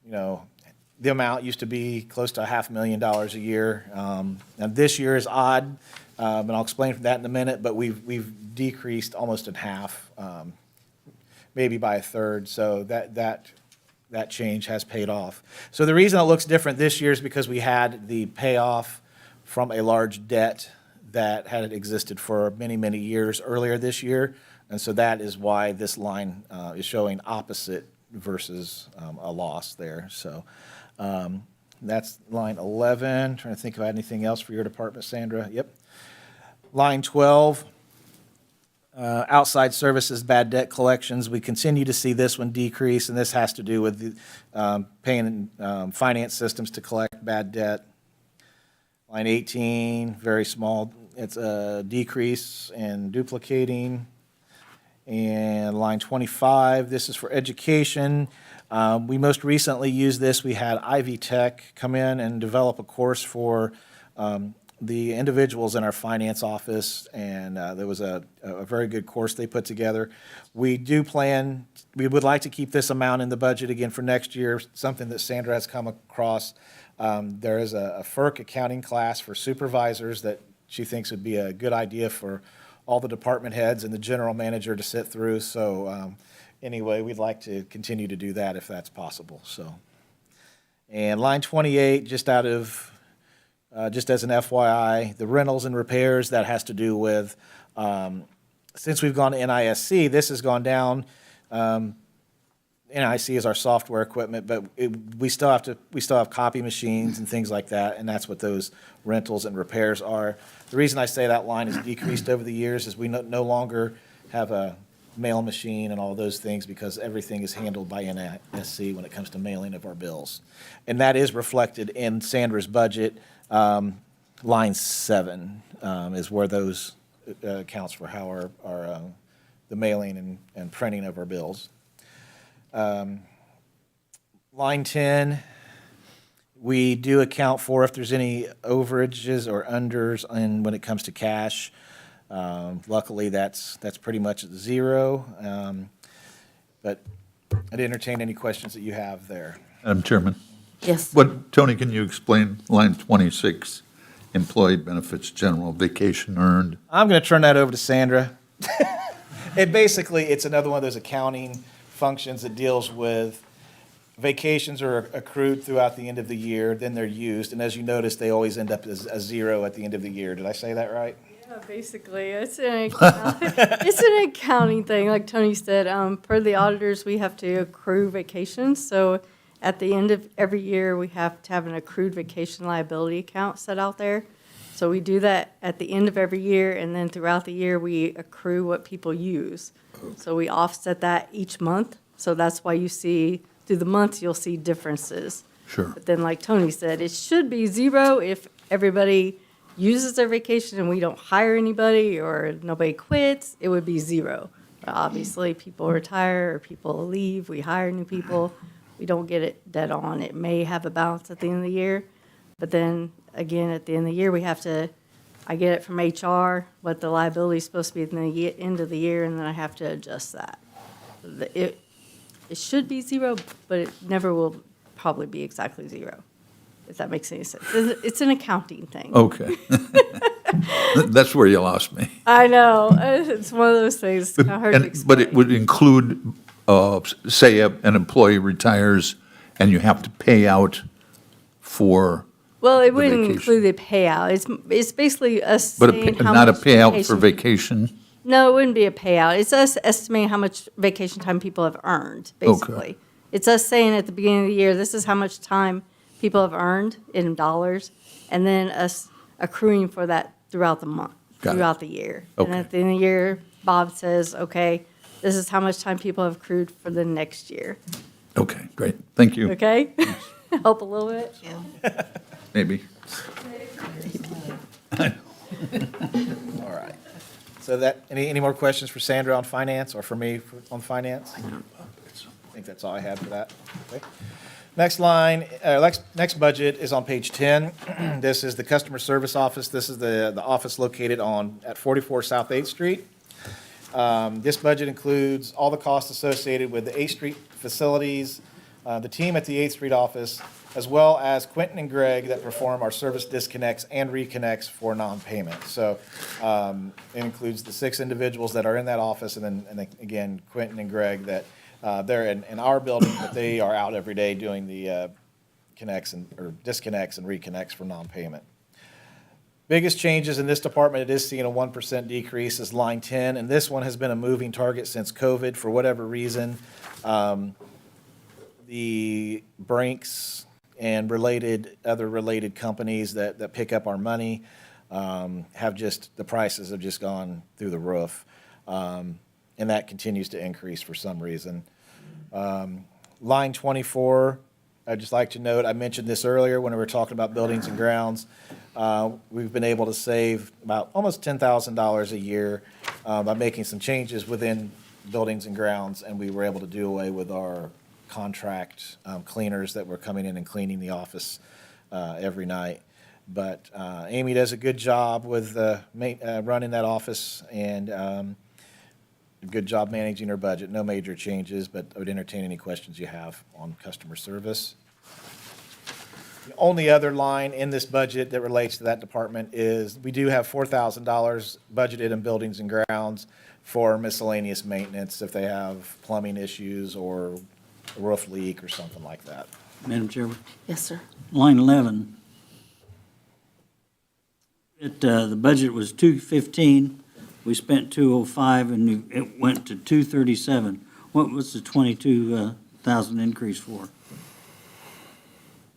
Speaker 2: the amount used to be close to $500,000 a year. And this year is odd. And I'll explain that in a minute, but we've decreased almost in half, maybe by a third, so that change has paid off. So the reason it looks different this year is because we had the payoff from a large debt that had existed for many, many years earlier this year, and so that is why this line is showing opposite versus a loss there. So that's line 11. Trying to think if I had anything else for your department, Sandra. Yep. Line 12, outside services, bad debt collections. We continue to see this one decrease, and this has to do with paying finance systems to collect bad debt. Line 18, very small. It's a decrease in duplicating. And line 25, this is for education. We most recently used this. We had Ivy Tech come in and develop a course for the individuals in our finance office, and there was a very good course they put together. We would like to keep this amount in the budget again for next year, something that Sandra has come across. There is a FERC accounting class for supervisors that she thinks would be a good idea for all the department heads and the general manager to sit through. So anyway, we'd like to continue to do that if that's possible, so. And line 28, just out of, just as an FYI, the rentals and repairs, that has to do with, since we've gone to NISC, this has gone down. NIC is our software equipment, but we still have copy machines and things like that, and that's what those rentals and repairs are. The reason I say that line has decreased over the years is we no longer have a mail machine and all those things because everything is handled by NISC when it comes to mailing of our bills. And that is reflected in Sandra's budget. Line 7 is where those accounts for how our the mailing and printing of our bills. Line 10, we do account for if there's any overages or unders when it comes to cash. Luckily, that's pretty much at zero. But I'd entertain any questions that you have there.
Speaker 3: Madam Chairman,
Speaker 1: Yes.
Speaker 3: Tony, can you explain line 26, employee benefits, general, vacation earned?
Speaker 2: I'm going to turn that over to Sandra. It's another one of those accounting functions that deals with vacations are accrued throughout the end of the year, then they're used, and as you notice, they always end up as a zero at the end of the year. Did I say that right?
Speaker 6: Yeah, basically, it's an accounting thing, like Tony said. Per the auditors, we have to accrue vacations, so at the end of every year, we have to have an accrued vacation liability account set out there. So we do that at the end of every year, and then throughout the year, we accrue what people use. So we offset that each month, so that's why you see, through the months, you'll see differences.
Speaker 3: Sure.
Speaker 6: But then, like Tony said, it should be zero if everybody uses their vacation and we don't hire anybody or nobody quits, it would be zero. But obviously, people retire or people leave, we hire new people, we don't get it dead on. It may have a balance at the end of the year, but then, again, at the end of the year, I get it from HR, what the liability is supposed to be at the end of the year, and then I have to adjust that. It should be zero, but it never will probably be exactly zero, if that makes any sense. It's an accounting thing.
Speaker 3: Okay. That's where you lost me.
Speaker 6: I know, it's one of those things, it's kind of hard to explain.
Speaker 3: But it would include, say, an employee retires and you have to pay out for,
Speaker 6: Well, it
Speaker 3: the
Speaker 6: wouldn't
Speaker 3: vacation.
Speaker 6: include the payout. It's basically us
Speaker 3: but
Speaker 6: saying how
Speaker 3: not a
Speaker 6: much
Speaker 3: payout for vacation?
Speaker 6: No, it wouldn't be a payout. It's us estimating how much vacation time people have earned, basically. It's us saying at the beginning of the year, this is how much time people have earned in dollars, and then us accruing for that throughout the month,
Speaker 3: Got it.
Speaker 6: throughout the year. And
Speaker 3: Okay.
Speaker 6: at the end of the year, Bob says, okay, this is how much time people have accrued for the next year.
Speaker 3: Okay, great. Thank you.
Speaker 6: Okay? Help a little bit?
Speaker 3: Maybe.
Speaker 2: All right. So any more questions for Sandra on finance or for me on finance? I think that's all I had for that. Okay. Next line, next budget is on page 10. This is the customer service office. This is the office located at 44 South 8th Street. This budget includes all the costs associated with the 8th Street facilities, the team at the 8th Street office, as well as Quentin and Greg that perform our service disconnects and reconnects for non-payment. So it includes the 6 individuals that are in that office, and then again, Quentin and Greg that they're in our building, but they are out every day doing the disconnects and reconnects for non-payment. Biggest changes in this department, it is seeing a 1% decrease, is line 10, and this one has been a moving target since COVID for whatever reason. The Brinks and other related companies that pick up our money the prices have just gone through the roof. And that continues to increase for some reason. Line 24, I'd just like to note, I mentioned this earlier when we were talking about buildings and grounds. We've been able to save about almost $10,000 a year by making some changes within buildings and grounds, and we were able to do away with our contract cleaners that were coming in and cleaning the office every night. But Amy does a good job with running that office, and a good job managing her budget. No major changes, but I would entertain any questions you have on customer service. The only other line in this budget that relates to that department is, we do have $4,000 budgeted in buildings and grounds for miscellaneous maintenance if they have plumbing issues or a roof leak or something like that.
Speaker 4: Madam Chairman,
Speaker 1: Yes, sir.
Speaker 4: line 11, the budget was 215, we spent 205, and it went to 237. What was the 22,000 increase for?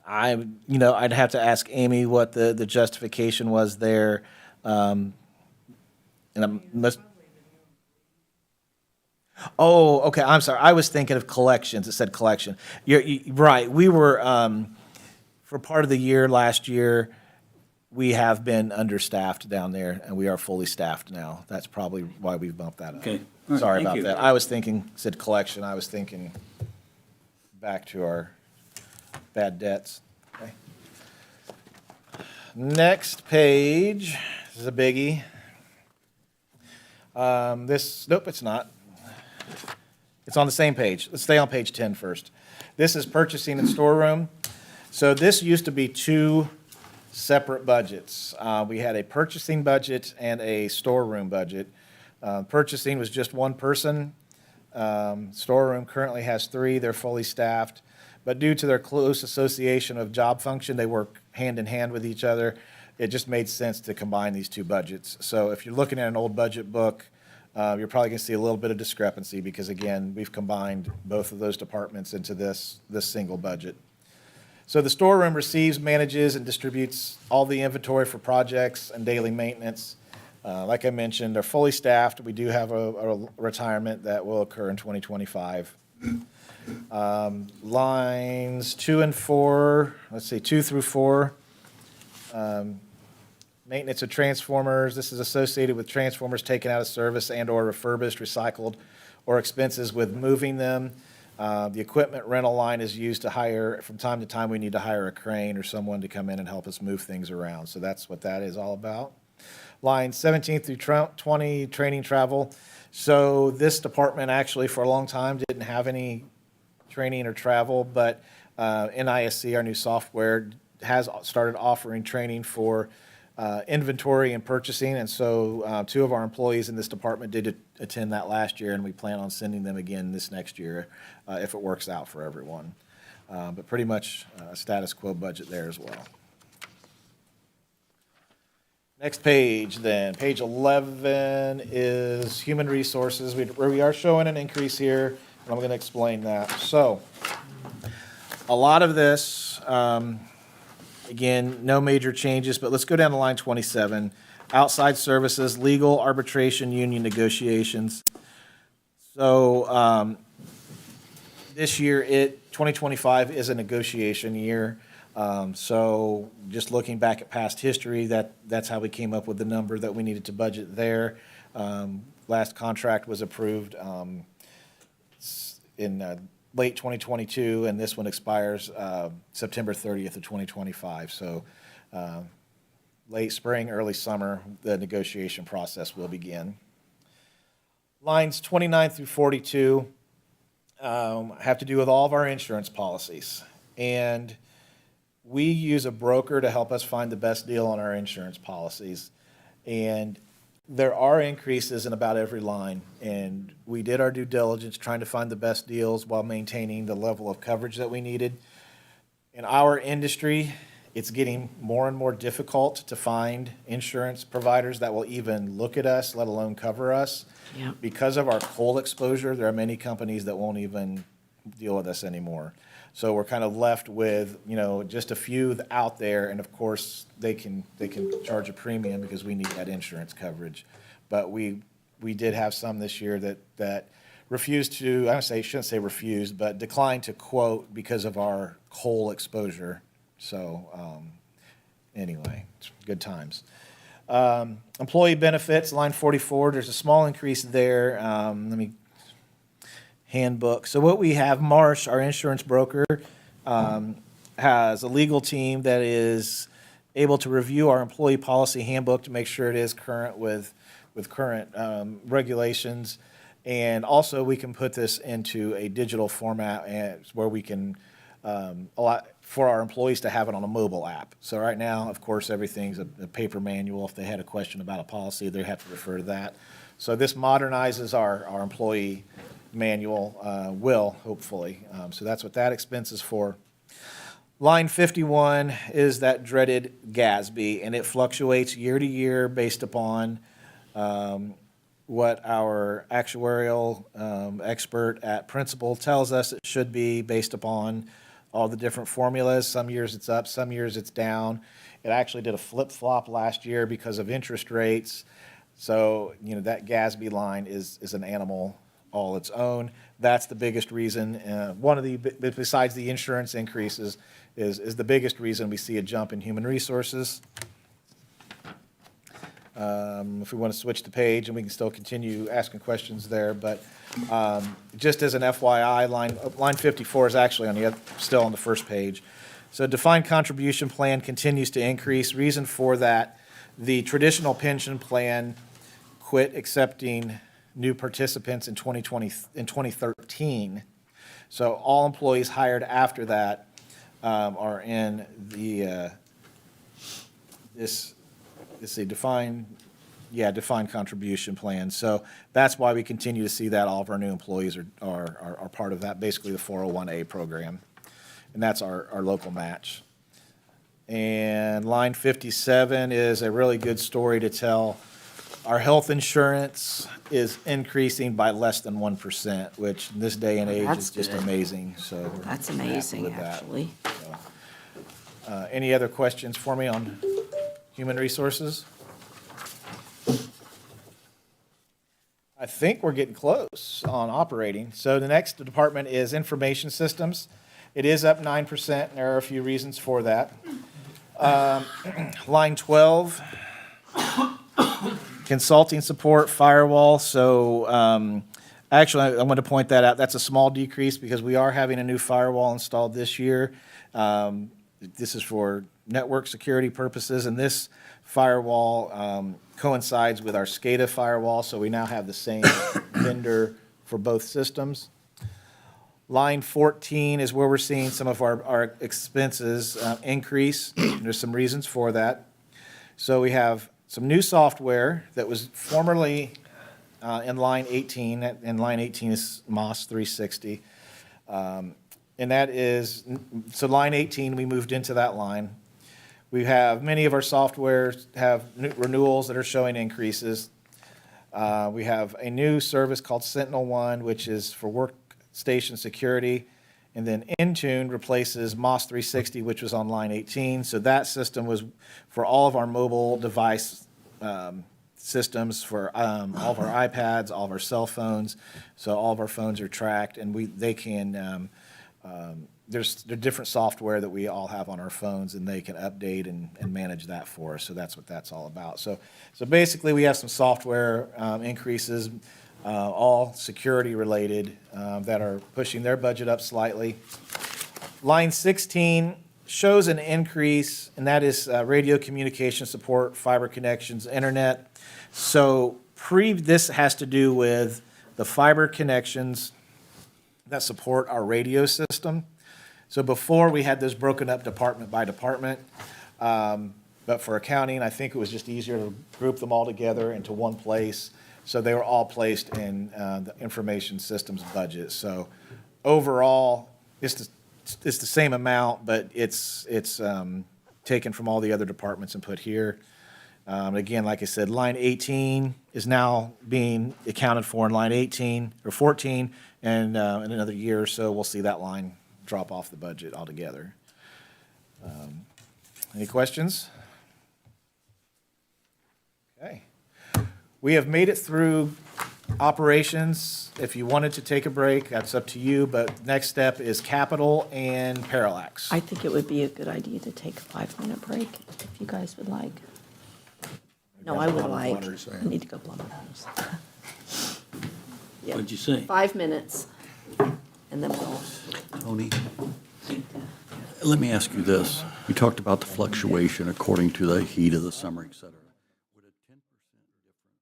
Speaker 2: I'd have to ask Amy what the justification was there. And oh, okay, I'm sorry. I was thinking of collections. It said collection. Right. We were, for part of the year last year, we have been understaffed down there, and we are fully staffed now. That's probably why we've bumped that up.
Speaker 4: Okay. All right,
Speaker 2: Sorry
Speaker 4: thank
Speaker 2: about
Speaker 4: you.
Speaker 2: that. I was thinking, said collection. I was thinking back to our bad debts. Okay. Next page, this is a biggie. Nope, it's not. It's on the same page. Let's stay on page 10 first. This is purchasing and storeroom. So this used to be two separate budgets. We had a purchasing budget and a storeroom budget. Purchasing was just one person. Storeroom currently has three. They're fully staffed. But due to their close association of job function, they work hand in hand with each other. It just made sense to combine these two budgets. So if you're looking at an old budget book, you're probably going to see a little bit of discrepancy because, again, we've combined both of those departments into this single budget. So the storeroom receives, manages, and distributes all the inventory for projects and daily maintenance. Like I mentioned, they're fully staffed. We do have a retirement that will occur in 2025. Lines 2 and 4, let's see, 2 through 4. Maintenance of transformers. This is associated with transformers taken out of service and or refurbished, recycled, or expenses with moving them. The equipment rental line is used to hire, from time to time, we need to hire a crane or someone to come in and help us move things around. So that's what that is all about. Line 17 through 20, training travel. So this department actually for a long time didn't have any training or travel, but NISC, our new software, has started offering training for inventory and purchasing, and so two of our employees in this department did attend that last year, and we plan on sending them again this next year if it works out for everyone. But pretty much a status quo budget there as well. Next page then, page 11 is human resources, where we are showing an increase here, and I'm going to explain that. So a lot of this, again, no major changes, but let's go down to line 27. Outside services, legal, arbitration, union negotiations. So this year, 2025 is a negotiation year. So just looking back at past history, that's how we came up with the number that we needed to budget there. Last contract was approved in late 2022, and this one expires September 30th of 2025. So late spring, early summer, the negotiation process will begin. Lines 29 through 42 have to do with all of our insurance policies. And we use a broker to help us find the best deal on our insurance policies. And there are increases in about every line, and we did our due diligence trying to find the best deals while maintaining the level of coverage that we needed. In our industry, it's getting more and more difficult to find insurance providers that will even look at us, let alone cover us.
Speaker 1: Yeah.
Speaker 2: Because of our coal exposure, there are many companies that won't even deal with us anymore. So we're kind of left with, just a few out there, and of course, they can charge a premium because we need that insurance coverage. But we did have some this year that refused to, shouldn't say refused, but declined to quote because of our coal exposure. So anyway, it's good times. Employee benefits, line 44, there's a small increase there. Handbook. So what we have, Marsh, our insurance broker, has a legal team that is able to review our employee policy handbook to make sure it is current with current regulations. And also we can put this into a digital format where we can a lot for our employees to have it on a mobile app. So right now, of course, everything's a paper manual. If they had a question about a policy, they have to refer to that. So this modernizes our employee manual, hopefully. So that's what that expense is for. Line 51 is that dreaded GASB, and it fluctuates year to year based upon what our actuarial expert at Principal tells us it should be based upon all the different formulas. Some years it's up, some years it's down. It actually did a flip-flop last year because of interest rates. So, that GASB line is an animal all its own. That's the biggest reason. One of the, besides the insurance increases, is the biggest reason we see a jump in human resources. If we want to switch the page, and we can still continue asking questions there, but just as an FYI, line 54 is actually still on the first page. So defined contribution plan continues to increase. Reason for that, the traditional pension plan quit accepting new participants in 2013. So all employees hired after that are in the this is a defined contribution plan. So that's why we continue to see that all of our new employees are part of that, basically the 401A program. And that's our local match. And line 57 is a really good story to tell. Our health insurance is increasing by less than 1%, which in this day and age
Speaker 1: That's
Speaker 2: is just
Speaker 1: good.
Speaker 2: amazing. So we're
Speaker 1: That's
Speaker 2: happy
Speaker 1: amazing,
Speaker 2: with that.
Speaker 1: actually.
Speaker 2: Any other questions for me on human resources? I think we're getting close on operating. So the next department is information systems. It is up 9%, and there are a few reasons for that. Line 12, consulting support, firewall. So actually, I want to point that out. That's a small decrease because we are having a new firewall installed this year. This is for network security purposes, and this firewall coincides with our SCADA firewall, so we now have the same vendor for both systems. Line 14 is where we're seeing some of our expenses increase. There's some reasons for that. So we have some new software that was formerly in line 18. And line 18 is MOS 360. And that is, so line 18, we moved into that line. We have, many of our softwares have renewals that are showing increases. We have a new service called SentinelOne, which is for workstation security. And then Intune replaces MOS 360, which was on line 18. So that system was for all of our mobile device systems, for all of our iPads, all of our cell phones. So all of our phones are tracked, and they can, there's different software that we all have on our phones, and they can update and manage that for us. So that's what that's all about. So basically, we have some software increases, all security related, that are pushing their budget up slightly. Line 16 shows an increase, and that is radio communication support, fiber connections, internet. So this has to do with the fiber connections that support our radio system. So before, we had those broken up department by department, but for accounting, I think it was just easier to group them all together into one place. So they were all placed in the information systems budget. So overall, it's the same amount, but it's taken from all the other departments and put here. Again, like I said, line 18 is now being accounted for in line 18 or 14, and in another year or so, we'll see that line drop off the budget altogether. Any questions? Okay. We have made it through operations. If you wanted to take a break, that's up to you, but next step is capital and parallax.
Speaker 1: I think it would be a good idea to take a 5-minute break, if you guys would like. No, I would like. I need to go blow my nose. Yeah.
Speaker 4: What'd you say?
Speaker 1: 5 minutes, and then we'll.
Speaker 8: Tony, let me ask you this. You talked about the fluctuation according to the heat of the summer, et cetera. Would a 10% difference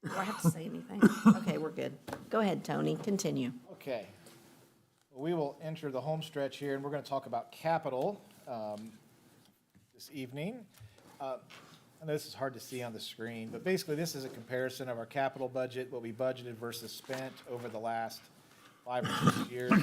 Speaker 1: Do I have to say anything? Okay, we're good. Go ahead, Tony, continue.
Speaker 2: Okay. Well, we will enter the home stretch here, and we're going to talk about capital this evening. I know this is hard to see on the screen, but basically this is a comparison of our capital budget, what we budgeted versus spent over the last 5 or 6 years.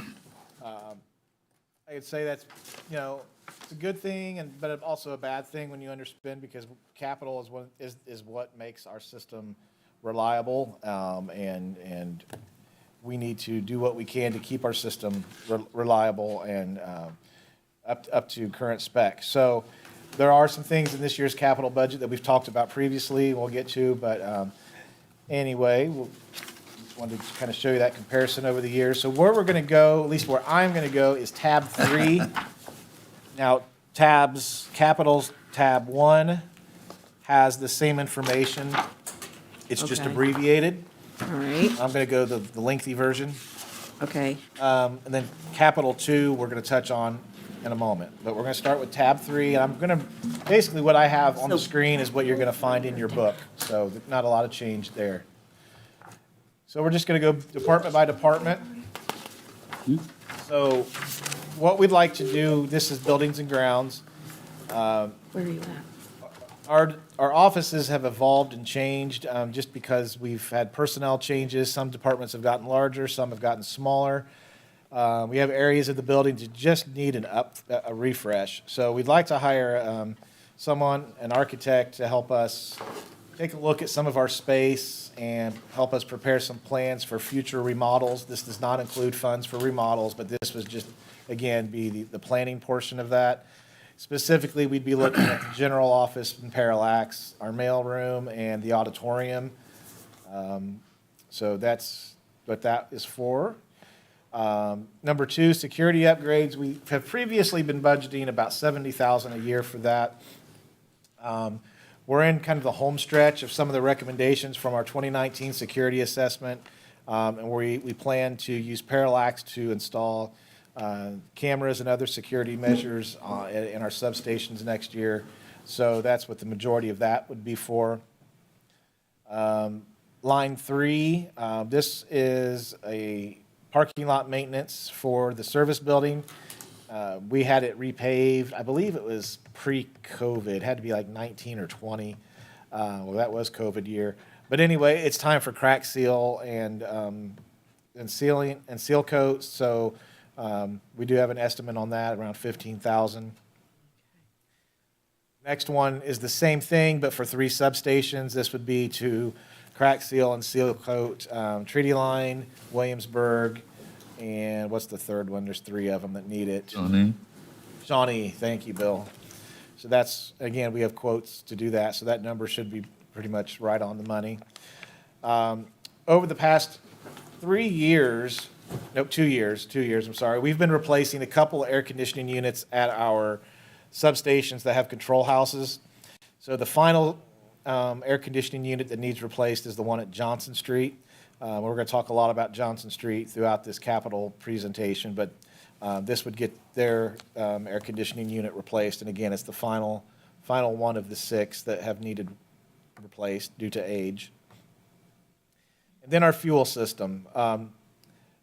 Speaker 2: I could say that's, it's a good thing, but also a bad thing when you underspend, because capital is what makes our system reliable, and we need to do what we can to keep our system reliable and up to current spec. So there are some things in this year's capital budget that we've talked about previously, we'll get to, but anyway, just wanted to kind of show you that comparison over the years. So where we're going to go, at least where I'm going to go, is tab 3. Now, capitals, tab 1 has the same information. It's just
Speaker 1: Okay.
Speaker 2: abbreviated.
Speaker 1: All right,
Speaker 2: I'm going to go the lengthy version.
Speaker 1: okay.
Speaker 2: And then capital 2, we're going to touch on in a moment. But we're going to start with tab 3, and I'm going to, basically what I have on the screen is what you're going to find in your book. So not a lot of change there. So we're just going to go department by department. So what we'd like to do, this is buildings and grounds.
Speaker 1: Where are you at?
Speaker 2: Our offices have evolved and changed just because we've had personnel changes. Some departments have gotten larger, some have gotten smaller. We have areas of the building that just need a refresh. So we'd like to hire someone, an architect, to help us take a look at some of our space and help us prepare some plans for future remodels. This does not include funds for remodels, but this was just, again, be the planning portion of that. Specifically, we'd be looking at the general office and parallax, our mail room, and the auditorium. So that's what that is for. Number 2, security upgrades. We have previously been budgeting about $70,000 a year for that. We're in kind of the home stretch of some of the recommendations from our 2019 security assessment, and we plan to use parallax to install cameras and other security measures in our substations next year. So that's what the majority of that would be for. Line 3, this is a parking lot maintenance for the service building. We had it repaved. I believe it was pre-COVID. It had to be like 19 or 20. Well, that was COVID year. But anyway, it's time for crack seal and sealing and seal coats. So we do have an estimate on that, around $15,000. Next one is the same thing, but for 3 substations. This would be to crack seal and seal coat Treaty Line, Williamsburg, and what's the third one? There's 3 of them that need it. Shawnee, thank you, Bill. So that's, again, we have quotes to do that, so that number should be pretty much right on the money. Over the past 3 years, no, 2 years, I'm sorry, we've been replacing a couple of air conditioning units at our substations that have control houses. So the final air conditioning unit that needs replaced is the one at Johnson Street. We're going to talk a lot about Johnson Street throughout this capital presentation, but this would get their air conditioning unit replaced. And again, it's the final one of the 6 that have needed replaced due to age. And then our fuel system.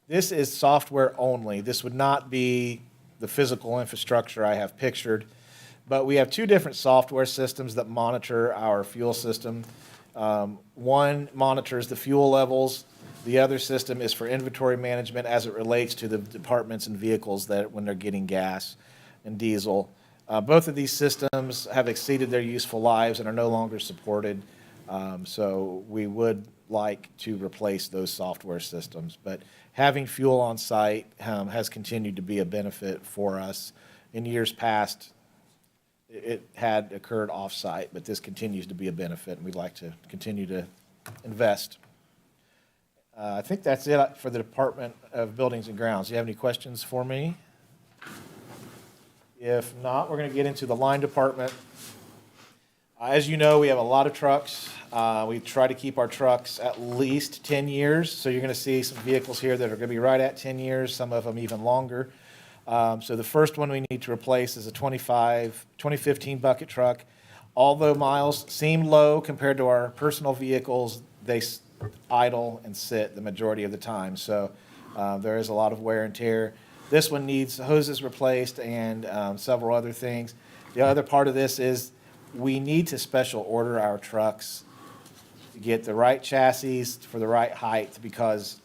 Speaker 2: This is software only. This would not be the physical infrastructure I have pictured, but we have 2 different software systems that monitor our fuel system. One monitors the fuel levels. The other system is for inventory management as it relates to the departments and vehicles that when they're getting gas and diesel. Both of these systems have exceeded their useful lives and are no longer supported. So we would like to replace those software systems. But having fuel on site has continued to be a benefit for us. In years past, it had occurred off-site, but this continues to be a benefit, and we'd like to continue to invest. I think that's it for the Department of Buildings and Grounds. Do you have any questions for me? If not, we're going to get into the line department. As you know, we have a lot of trucks. We try to keep our trucks at least 10 years, so you're going to see some vehicles here that are going to be right at 10 years, some of them even longer. So the first one we need to replace is a 2015 bucket truck. Although miles seem low compared to our personal vehicles, idle and sit the majority of the time. So there is a lot of wear and tear. This one needs hoses replaced and several other things. The other part of this is we need to special order our trucks to get the right chassis for the right height, because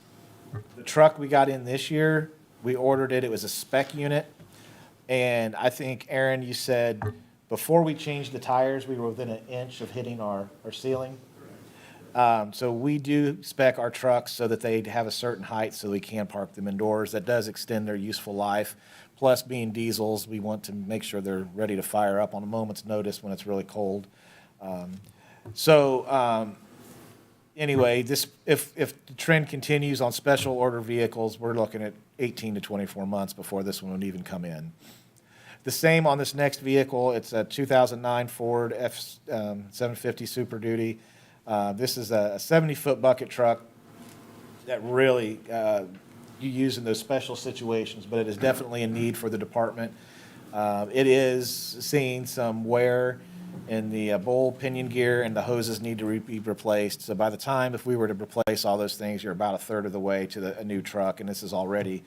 Speaker 2: the truck we got in this year, we ordered it, it was a spec unit. And I think, Aaron, you said before we changed the tires, we were within an inch of hitting our ceiling. So we do spec our trucks so that they have a certain height so we can park them indoors. That does extend their useful life. Plus, being diesels, we want to make sure they're ready to fire up on a moment's notice when it's really cold. Anyway, if the trend continues on special order vehicles, we're looking at 18 to 24 months before this one would even come in. The same on this next vehicle. It's a 2009 Ford F-750 Super Duty. This is a 70-foot bucket truck that really you use in those special situations, but it is definitely a need for the department. It is seeing some wear in the bowl pinion gear, and the hoses need to be replaced. So by the time, if we were to replace all those things, you're about a third of the way to a new truck, and this is already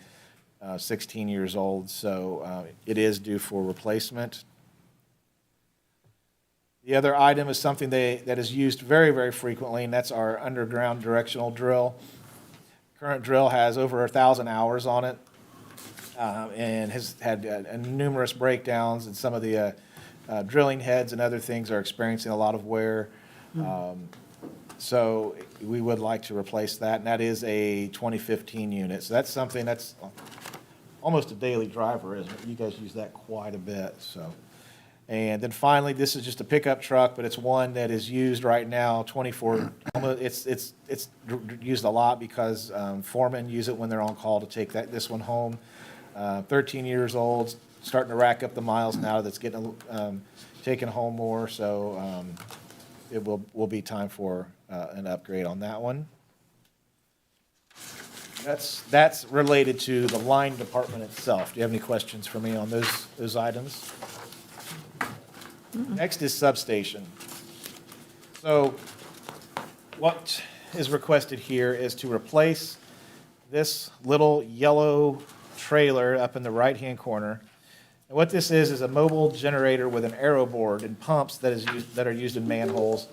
Speaker 2: 16 years old, so it is due for replacement. The other item is something that is used very, very frequently, and that's our underground directional drill. Current drill has over 1,000 hours on it, and has had numerous breakdowns, and some of the drilling heads and other things are experiencing a lot of wear. So we would like to replace that, and that is a 2015 unit. So that's something that's almost a daily driver, isn't it? You guys use that quite a bit, so. And then finally, this is just a pickup truck, but it's one that is used right now 24, it's used a lot because foremen use it when they're on call to take this one home. 13 years old, starting to rack up the miles now that's getting taken home more, so it will be time for an upgrade on that one. That's related to the line department itself. Do you have any questions for me on those items? Next is substation. So what is requested here is to replace this little yellow trailer up in the right-hand corner. And what this is a mobile generator with an aero board and pumps that are used in manholes.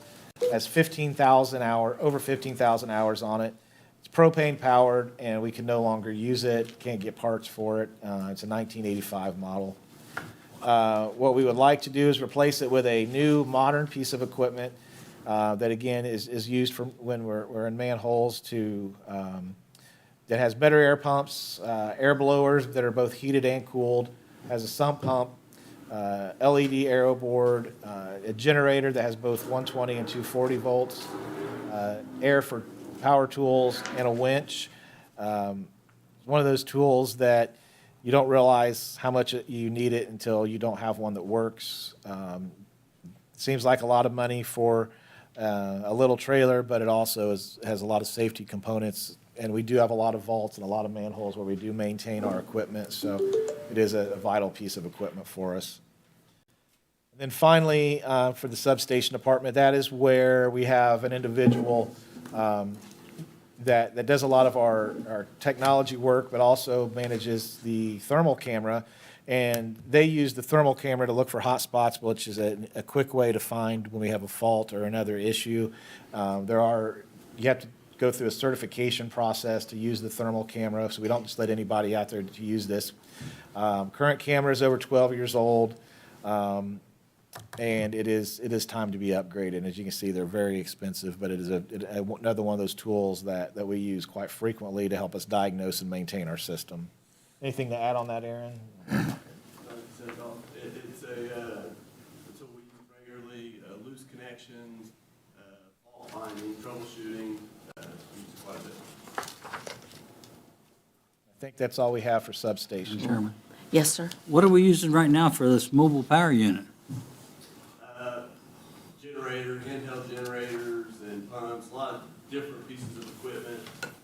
Speaker 2: Has over 15,000 hours on it. It's propane powered, and we can no longer use it, can't get parts for it. It's a 1985 model. What we would like to do is replace it with a new modern piece of equipment that again is used for when we're in manholes that has better air pumps, air blowers that are both heated and cooled, has a sump pump, LED aero board, a generator that has both 120 and 240 volts, air for power tools, and a winch. One of those tools that you don't realize how much you need it until you don't have one that works. Seems like a lot of money for a little trailer, but it also has a lot of safety components. And we do have a lot of vaults and a lot of manholes where we do maintain our equipment, so it is a vital piece of equipment for us. And then finally, for the substation department, that is where we have an individual that does a lot of our technology work, but also manages the thermal camera. And they use the thermal camera to look for hot spots, which is a quick way to find when we have a fault or another issue. You have to go through a certification process to use the thermal camera, so we don't just let anybody out there to use this. Current camera is over 12 years old, and it is time to be upgraded. As you can see, they're very expensive, but it is another one of those tools that we use quite frequently to help us diagnose and maintain our system. Anything to add on that, Aaron?
Speaker 7: It's a tool we use regularly, loose connections, fault finding, troubleshooting, used quite a bit.
Speaker 2: I think that's all we have for substation.
Speaker 4: Chairman,
Speaker 1: Yes, sir?
Speaker 4: what are we using right now for this mobile power unit?
Speaker 7: Generators, handheld generators and pumps, a lot of different pieces of equipment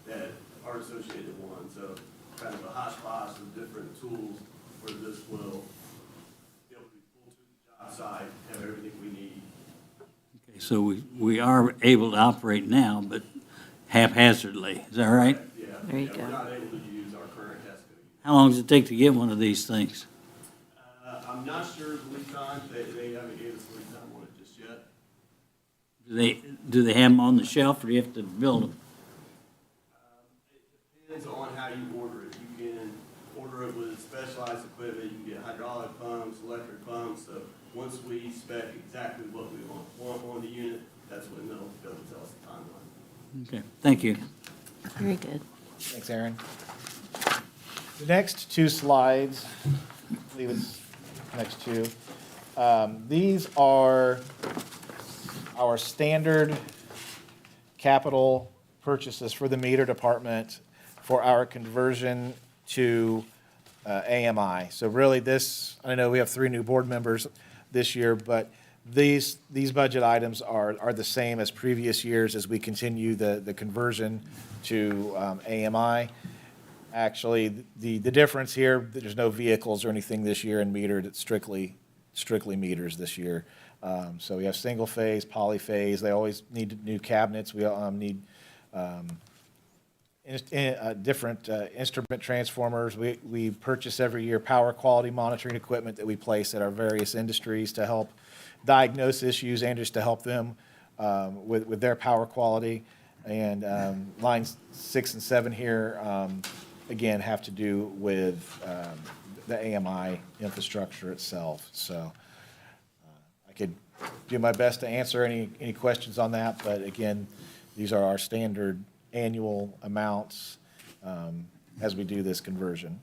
Speaker 7: that are associated with one. So kind of a hodgepodge of different tools where this will be able to be pulled to the job site, have everything we need.
Speaker 4: Okay, so we are able to operate now, but haphazardly. Is that right?
Speaker 7: Yeah.
Speaker 1: There you
Speaker 7: Yeah,
Speaker 1: go.
Speaker 7: we're not able to use our current test code.
Speaker 4: How long does it take to get one of these things?
Speaker 7: I'm not sure of the lead time, they haven't gave us a lead time on it just yet.
Speaker 4: Do they have them on the shelf, or do you have to build them?
Speaker 7: It depends on how you order it. You can order it with specialized equipment, you can get hydraulic pumps, electric pumps, so once we spec exactly what we want on the unit, that's when they'll be able to tell us the timeline.
Speaker 4: Okay, thank you.
Speaker 1: Very good.
Speaker 2: Thanks, Aaron. The next two slides, I believe it's next two. These are our standard capital purchases for the meter department for our conversion to AMI. So really this, I know we have 3 new board members this year, but these budget items are the same as previous years as we continue the conversion to AMI. Actually, the difference here, there's no vehicles or anything this year in metered, it's strictly meters this year. So we have single phase, polyphase, they always need new cabinets, we need different instrument transformers. We purchase every year power quality monitoring equipment that we place at our various industries to help diagnose issues and just to help them with their power quality. And lines 6 and 7 here, again, have to do with the AMI infrastructure itself. So I could do my best to answer any questions on that, but again, these are our standard annual amounts as we do this conversion.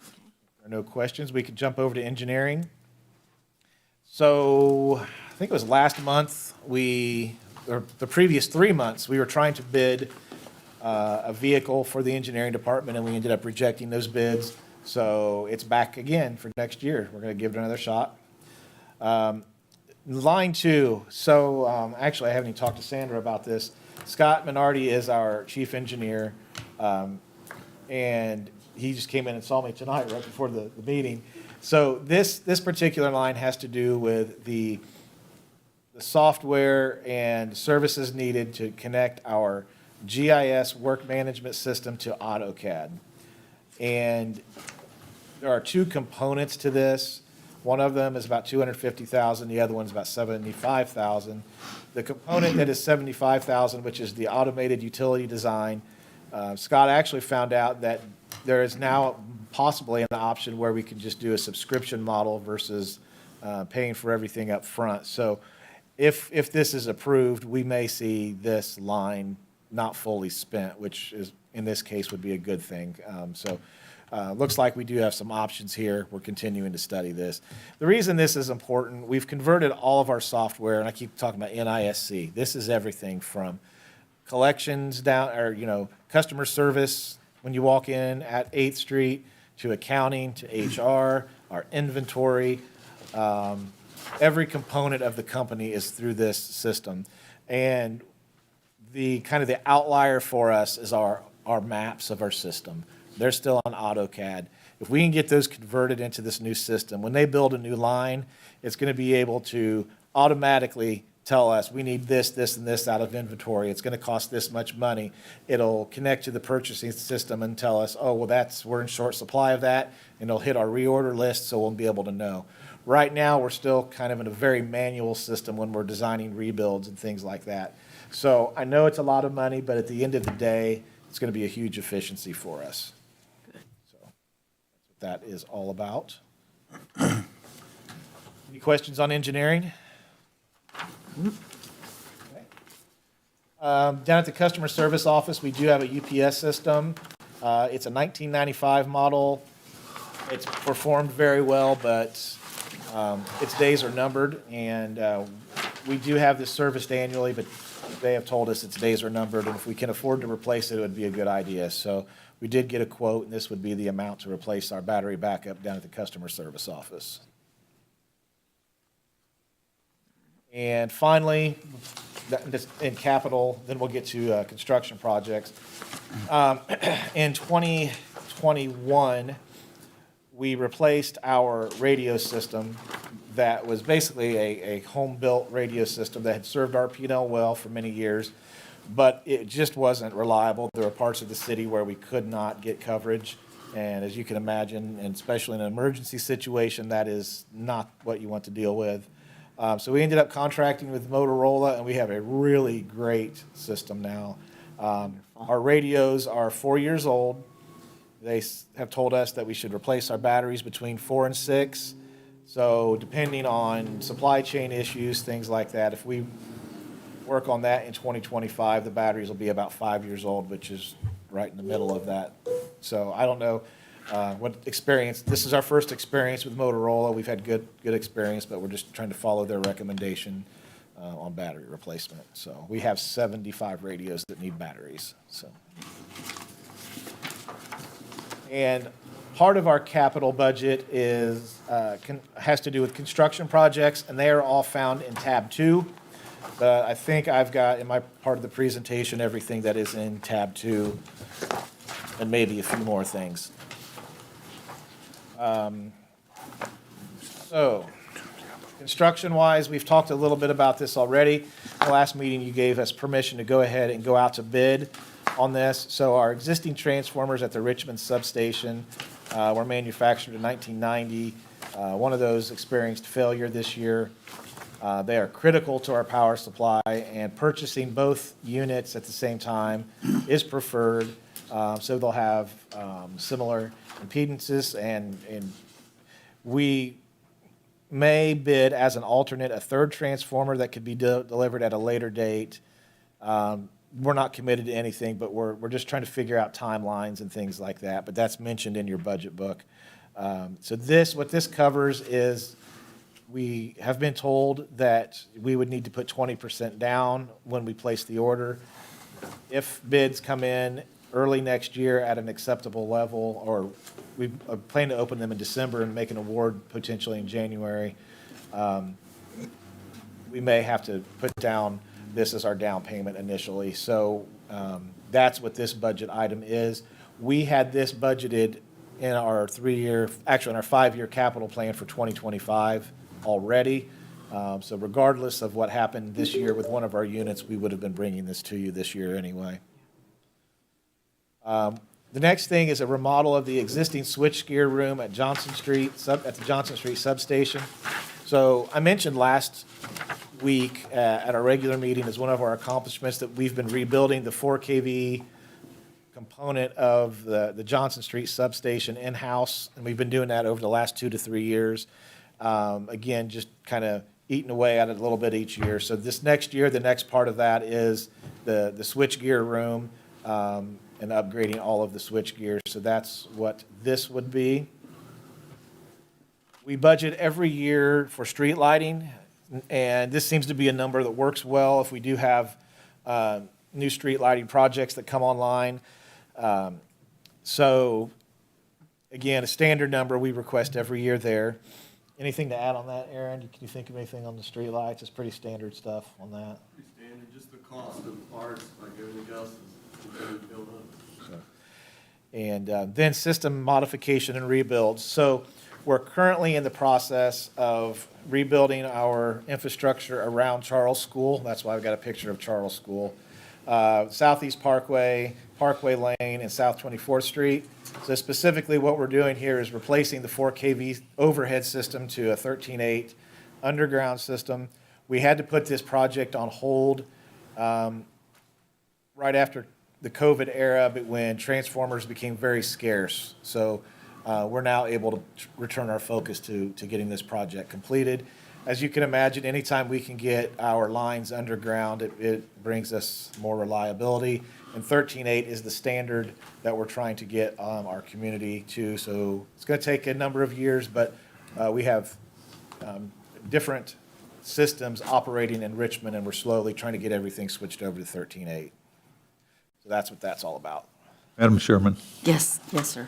Speaker 2: If there are no questions, we could jump over to engineering. So I think it was last month, or the previous 3 months, we were trying to bid a vehicle for the engineering department, and we ended up rejecting those bids. So it's back again for next year. We're going to give it another shot. Line 2, so actually I haven't even talked to Sandra about this. Scott Minardi is our chief engineer, and he just came in and saw me tonight right before the meeting. So this particular line has to do with the software and services needed to connect our GIS work management system to AutoCAD. And there are 2 components to this. One of them is about $250,000, the other one's about $75,000. The component that is $75,000, which is the automated utility design, Scott actually found out that there is now possibly an option where we can just do a subscription model versus paying for everything up front. So if this is approved, we may see this line not fully spent, which is, in this case, would be a good thing. Looks like we do have some options here. We're continuing to study this. The reason this is important, we've converted all of our software, and I keep talking about NISC. This is everything from collections down, or customer service when you walk in at 8th Street, to accounting, to HR, our inventory. Every component of the company is through this system. And the kind of the outlier for us is our maps of our system. They're still on AutoCAD. If we can get those converted into this new system, when they build a new line, it's going to be able to automatically tell us, we need this, this, and this out of inventory. It's going to cost this much money. It'll connect to the purchasing system and tell us, oh, well, we're in short supply of that, and it'll hit our reorder list, so we'll be able to know. Right now, we're still kind of in a very manual system when we're designing rebuilds and things like that. So I know it's a lot of money, but at the end of the day, it's going to be a huge efficiency for us. So that's what that is all about. Any questions on engineering? Okay. Down at the customer service office, we do have a UPS system. It's a 1995 model. It's performed very well, but its days are numbered, and we do have this serviced annually, but they have told us its days are numbered, and if we can afford to replace it, it would be a good idea. So we did get a quote, and this would be the amount to replace our battery backup down at the customer service office. And finally, in capital, then we'll get to construction projects. In 2021, we replaced our radio system that was basically a home-built radio system that had served RP&L well for many years, but it just wasn't reliable. There were parts of the city where we could not get coverage, and as you can imagine, and especially in an emergency situation, that is not what you want to deal with. So we ended up contracting with Motorola, and we have a really great system now. Our radios are 4 years old. They have told us that we should replace our batteries between 4 and 6. So depending on supply chain issues, things like that, if we work on that in 2025, the batteries will be about 5 years old, which is right in the middle of that. So I don't know what experience, this is our first experience with Motorola. We've had good experience, but we're just trying to follow their recommendation on battery replacement. So we have 75 radios that need batteries, so. And part of our capital budget is, has to do with construction projects, and they are all found in tab 2. But I think I've got, in my part of the presentation, everything that is in tab 2, and maybe a few more things. So, construction-wise, we've talked a little bit about this already. In the last meeting, you gave us permission to go ahead and go out to bid on this. So our existing transformers at the Richmond substation were manufactured in 1990. One of those experienced failure this year. They are critical to our power supply, and purchasing both units at the same time is preferred. So they'll have similar impedances, and we may bid as an alternate a third transformer that could be delivered at a later date. We're not committed to anything, but we're just trying to figure out timelines and things like that. But that's mentioned in your budget book. So what this covers is we have been told that we would need to put 20% down when we place the order. If bids come in early next year at an acceptable level, or we plan to open them in December and make an award potentially in January, we may have to put down this as our down payment initially. So that's what this budget item is. We had this budgeted in our 5-year capital plan for 2025 already. So regardless of what happened this year with one of our units, we would have been bringing this to you this year anyway. The next thing is a remodel of the existing switchgear room at Johnson Street, at the Johnson Street substation. So I mentioned last week at our regular meeting as one of our accomplishments that we've been rebuilding the 4 kV component of the Johnson Street substation in-house, and we've been doing that over the last 2 to 3 years. Again, just kind of eating away at it a little bit each year. So this next year, the next part of that is the switchgear room, and upgrading all of the switchgear. So that's what this would be. We budget every year for street lighting, and this seems to be a number that works well if we do have new street lighting projects that come online. So again, a standard number we request every year there. Anything to add on that, Aaron? Can you think of anything on the street lights? It's pretty standard stuff on that.
Speaker 7: Pretty standard, just the cost of parts, like everything else, is continuing to build up.
Speaker 2: And then system modification and rebuilds. So we're currently in the process of rebuilding our infrastructure around Charles School. That's why I've got a picture of Charles School. Southeast Parkway, Parkway Lane, and South 24th Street. So specifically what we're doing here is replacing the 4 kV overhead system to a 13.8 underground system. We had to put this project on hold right after the COVID era, but when transformers became very scarce. So we're now able to return our focus to getting this project completed. As you can imagine, anytime we can get our lines underground, it brings us more reliability. And 13.8 is the standard that we're trying to get our community to. So it's going to take a number of years, but we have different systems operating in Richmond, and we're slowly trying to get everything switched over to 13.8. So that's what that's all about.
Speaker 3: Madam Chairman,
Speaker 1: Yes, yes, sir.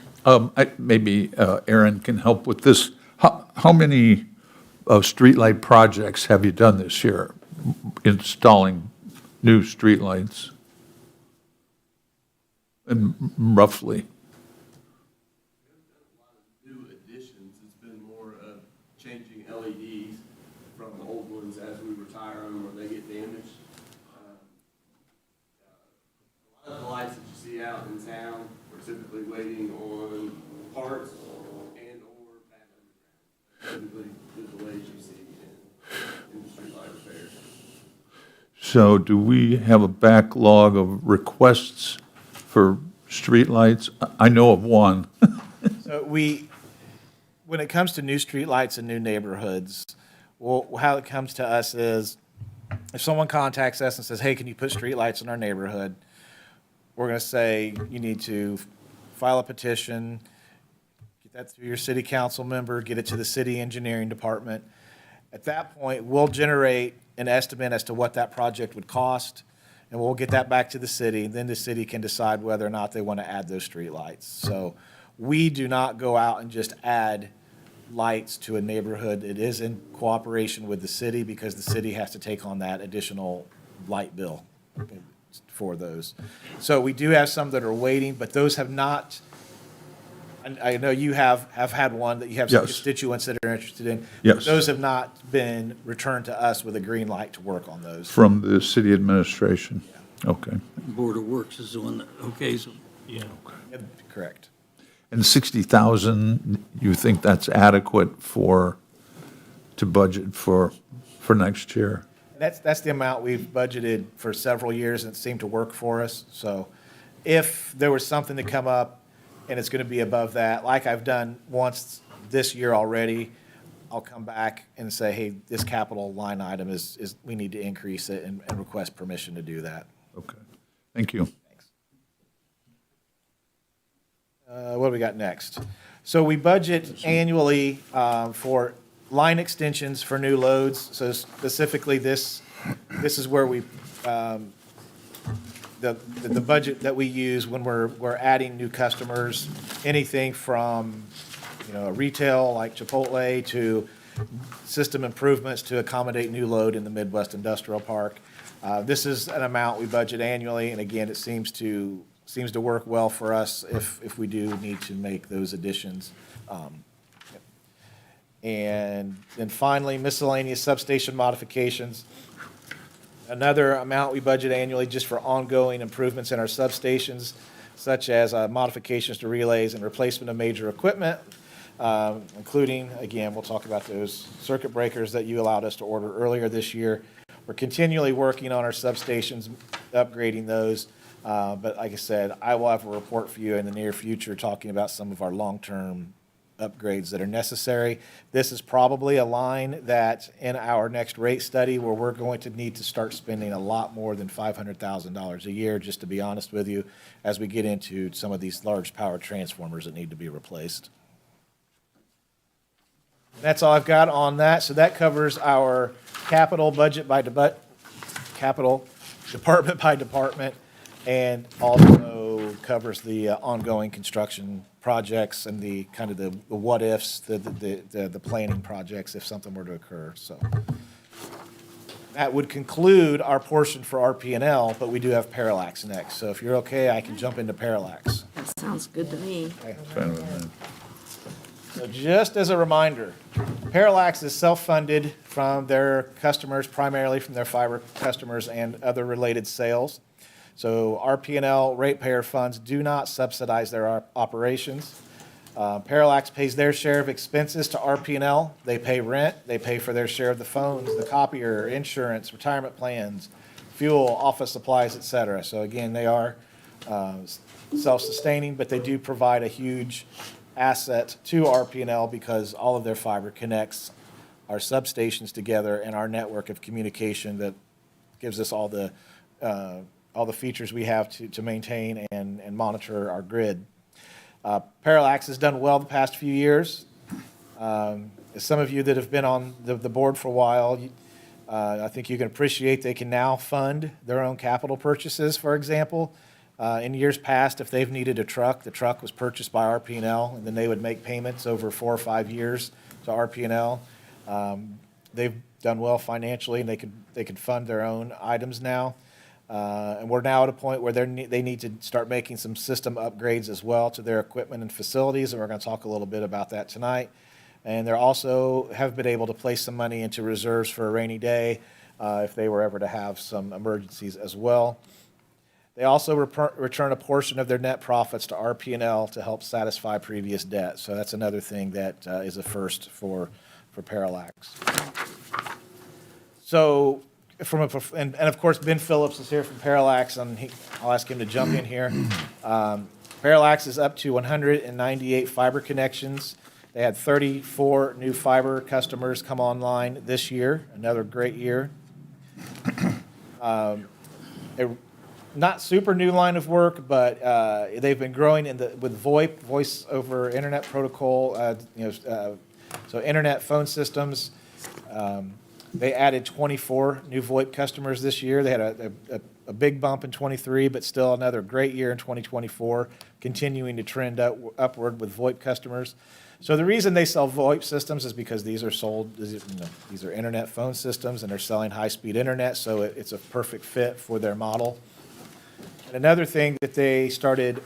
Speaker 3: maybe Aaron can help with this. How many streetlight projects have you done this year, installing new streetlights? And roughly?
Speaker 7: New additions, it's been more of changing LEDs ones as we retire them or they get damaged. A lot of the lights that you see out in town are typically waiting on parts and or bad underground. Typically the delays you see in streetlight repairs.
Speaker 3: So do we have a backlog of requests for streetlights? I know of one.
Speaker 2: So when it comes to new streetlights in new neighborhoods, well, how it comes to us is if someone contacts us and says, hey, can you put streetlights in our neighborhood? We're going to say you need to file a petition, get that through your city council member, get it to the city engineering department. At that point, we'll generate an estimate as to what that project would cost, and we'll get that back to the city. Then the city can decide whether or not they want to add those streetlights. So we do not go out and just add lights to a neighborhood. It is in cooperation with the city because the city has to take on that additional light bill for those. So we do have some that are waiting, but those have not, and I know you have had one that you have some
Speaker 3: Yes.
Speaker 2: constituents that are interested in.
Speaker 3: Yes.
Speaker 2: Those have not been returned to us with a green light to work on those.
Speaker 3: From the city administration? Okay.
Speaker 4: Board of Works is the one that okays them.
Speaker 2: Yeah, correct.
Speaker 3: And 60,000, you think that's adequate to budget for next year?
Speaker 2: That's the amount we've budgeted for several years, and it seemed to work for us. So if there was something to come up and it's going to be above that, like I've done once this year already, I'll come back and say, hey, this capital line item is we need to increase it and request permission to do that.
Speaker 3: Okay. Thank you.
Speaker 2: What do we got next? So we budget annually for line extensions for new loads. So specifically, this is where we the budget that we use when we're adding new customers. Anything from retail like Chipotle to system improvements to accommodate new load in the Midwest Industrial Park. This is an amount we budget annually, and again, it seems to work well for us if we do need to make those additions. And then finally, miscellaneous substation modifications. Another amount we budget annually just for ongoing improvements in our substations, such as modifications to relays and replacement of major equipment, including, again, we'll talk about those circuit breakers that you allowed us to order earlier this year. We're continually working on our substations, upgrading those. But like I said, I will have a report for you in the near future talking about some of our long-term upgrades that are necessary. This is probably a line that in our next rate study where we're going to need to start spending a lot more than $500,000 a year, just to be honest with you, as we get into some of these large power transformers that need to be replaced. That's all I've got on that. So that covers our capital budget capital department by department, and also covers the ongoing construction projects and the kind of the what ifs, the planning projects if something were to occur. So that would conclude our portion for RP&L, but we do have Parallax next. So if you're okay, I can jump into Parallax.
Speaker 1: That sounds good to me.
Speaker 3: Fine with me.
Speaker 2: So just as a reminder, Parallax is self-funded from their customers, primarily from their fiber customers and other related sales. So RP&L ratepayer funds do not subsidize their operations. Parallax pays their share of expenses to RP&L. They pay rent, they pay for their share of the phones, the copier, insurance, retirement plans, fuel, office supplies, et cetera. So again, they are self-sustaining, but they do provide a huge asset to RP&L because all of their fiber connects our substations together and our network of communication that gives us all the features we have to maintain and monitor our grid. Parallax has done well the past few years. As some of you that have been on the board for a while, I think you can appreciate they can now fund their own capital purchases, for example. In years past, if they've needed a truck, the truck was purchased by RP&L, and then they would make payments over 4 or 5 years to RP&L. They've done well financially, and they can fund their own items now. And we're now at a point where they need to start making some system upgrades as well to their equipment and facilities, and we're going to talk a little bit about that tonight. And they're also have been able to place some money into reserves for a rainy day if they were ever to have some emergencies as well. They also return a portion of their net profits to RP&L to help satisfy previous debt. So that's another thing that is a first for Parallax. So and of course, Ben Phillips is here from Parallax, and I'll ask him to jump in here. Parallax is up to 198 fiber connections. They had 34 new fiber customers come online this year, another great year. Not super new line of work, but they've been growing with VoIP, voice over internet protocol, so internet phone systems. They added 24 new VoIP customers this year. They had a big bump in '23, but still another great year in 2024, continuing to trend upward with VoIP customers. So the reason they sell VoIP systems is because these are internet phone systems, and they're selling high-speed internet, so it's a perfect fit for their model. And another thing that they started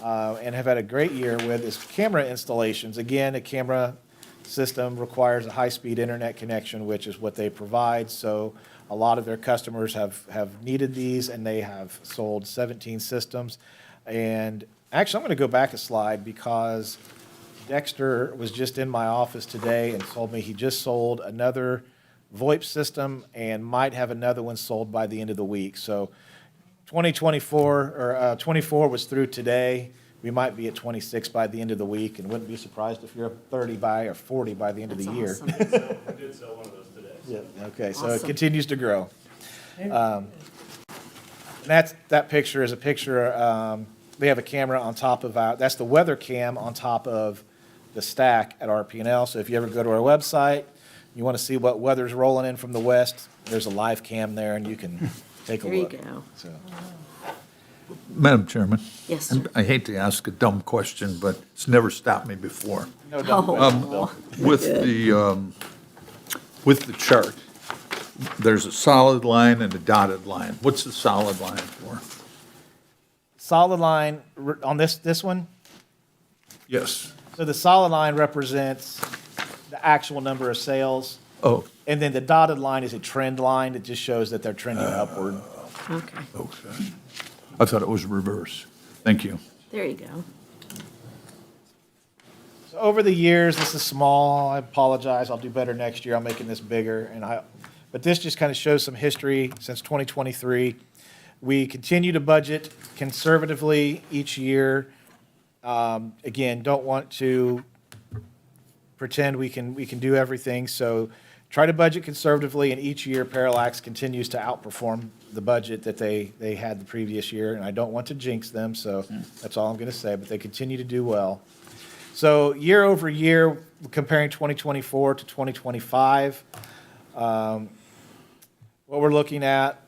Speaker 2: and have had a great year with is camera installations. Again, a camera system requires a high-speed internet connection, which is what they provide. So a lot of their customers have needed these, and they have sold 17 systems. And actually, I'm going to go back a slide because Dexter was just in my office today and told me he just sold another VoIP system and might have another one sold by the end of the week. So 24 was through today. We might be at 26 by the end of the week, and wouldn't be surprised if you're up 30 or 40 by the end of the year.
Speaker 1: Awesome.
Speaker 7: I did sell one of those today.
Speaker 2: Yeah, okay, so it
Speaker 1: Awesome.
Speaker 2: continues to grow. And that picture is a picture, we have a camera on top of that's the weather cam on top of the stack at RP&L. So if you ever go to our website, you want to see what weather's rolling in from the west, there's a live cam there, and you can take a
Speaker 1: There you
Speaker 2: look.
Speaker 1: go.
Speaker 2: So,
Speaker 3: Madam Chairman?
Speaker 1: Yes, sir.
Speaker 3: I hate to ask a dumb question, but it's never stopped me before.
Speaker 2: no doubt.
Speaker 1: Oh,
Speaker 3: With the chart, there's a solid line and a dotted line. What's the solid line for?
Speaker 2: Solid line on this one.
Speaker 3: Yes.
Speaker 2: So the solid line represents the actual number of sales,
Speaker 3: Oh,
Speaker 2: and then the dotted line is a trend line. It just shows that they're trending upward.
Speaker 1: okay.
Speaker 3: okay. I thought it was reverse. Thank you.
Speaker 1: There you go.
Speaker 2: So over the years, this is small. I apologize. I'll do better next year. I'm making this bigger, but this just kind of shows some history since 2023. We continue to budget conservatively each year. Again, don't want to pretend we can do everything. So try to budget conservatively, and each year Parallax continues to outperform the budget that they had the previous year. And I don't want to jinx them, so that's all I'm going to say, but they continue to do well. So year over year, comparing 2024 to 2025, what we're looking at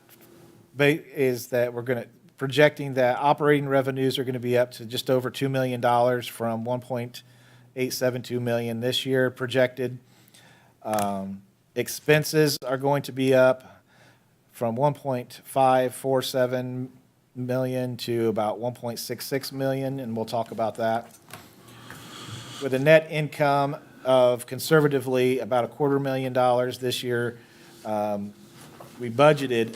Speaker 2: is that we're projecting that operating revenues are going to be up to just over $2 million from $1.872 million this year projected. Expenses are going to be up from $1.547 million to about $1.66 million, and we'll talk about that. With a net income of conservatively about $250,000 this year, we budgeted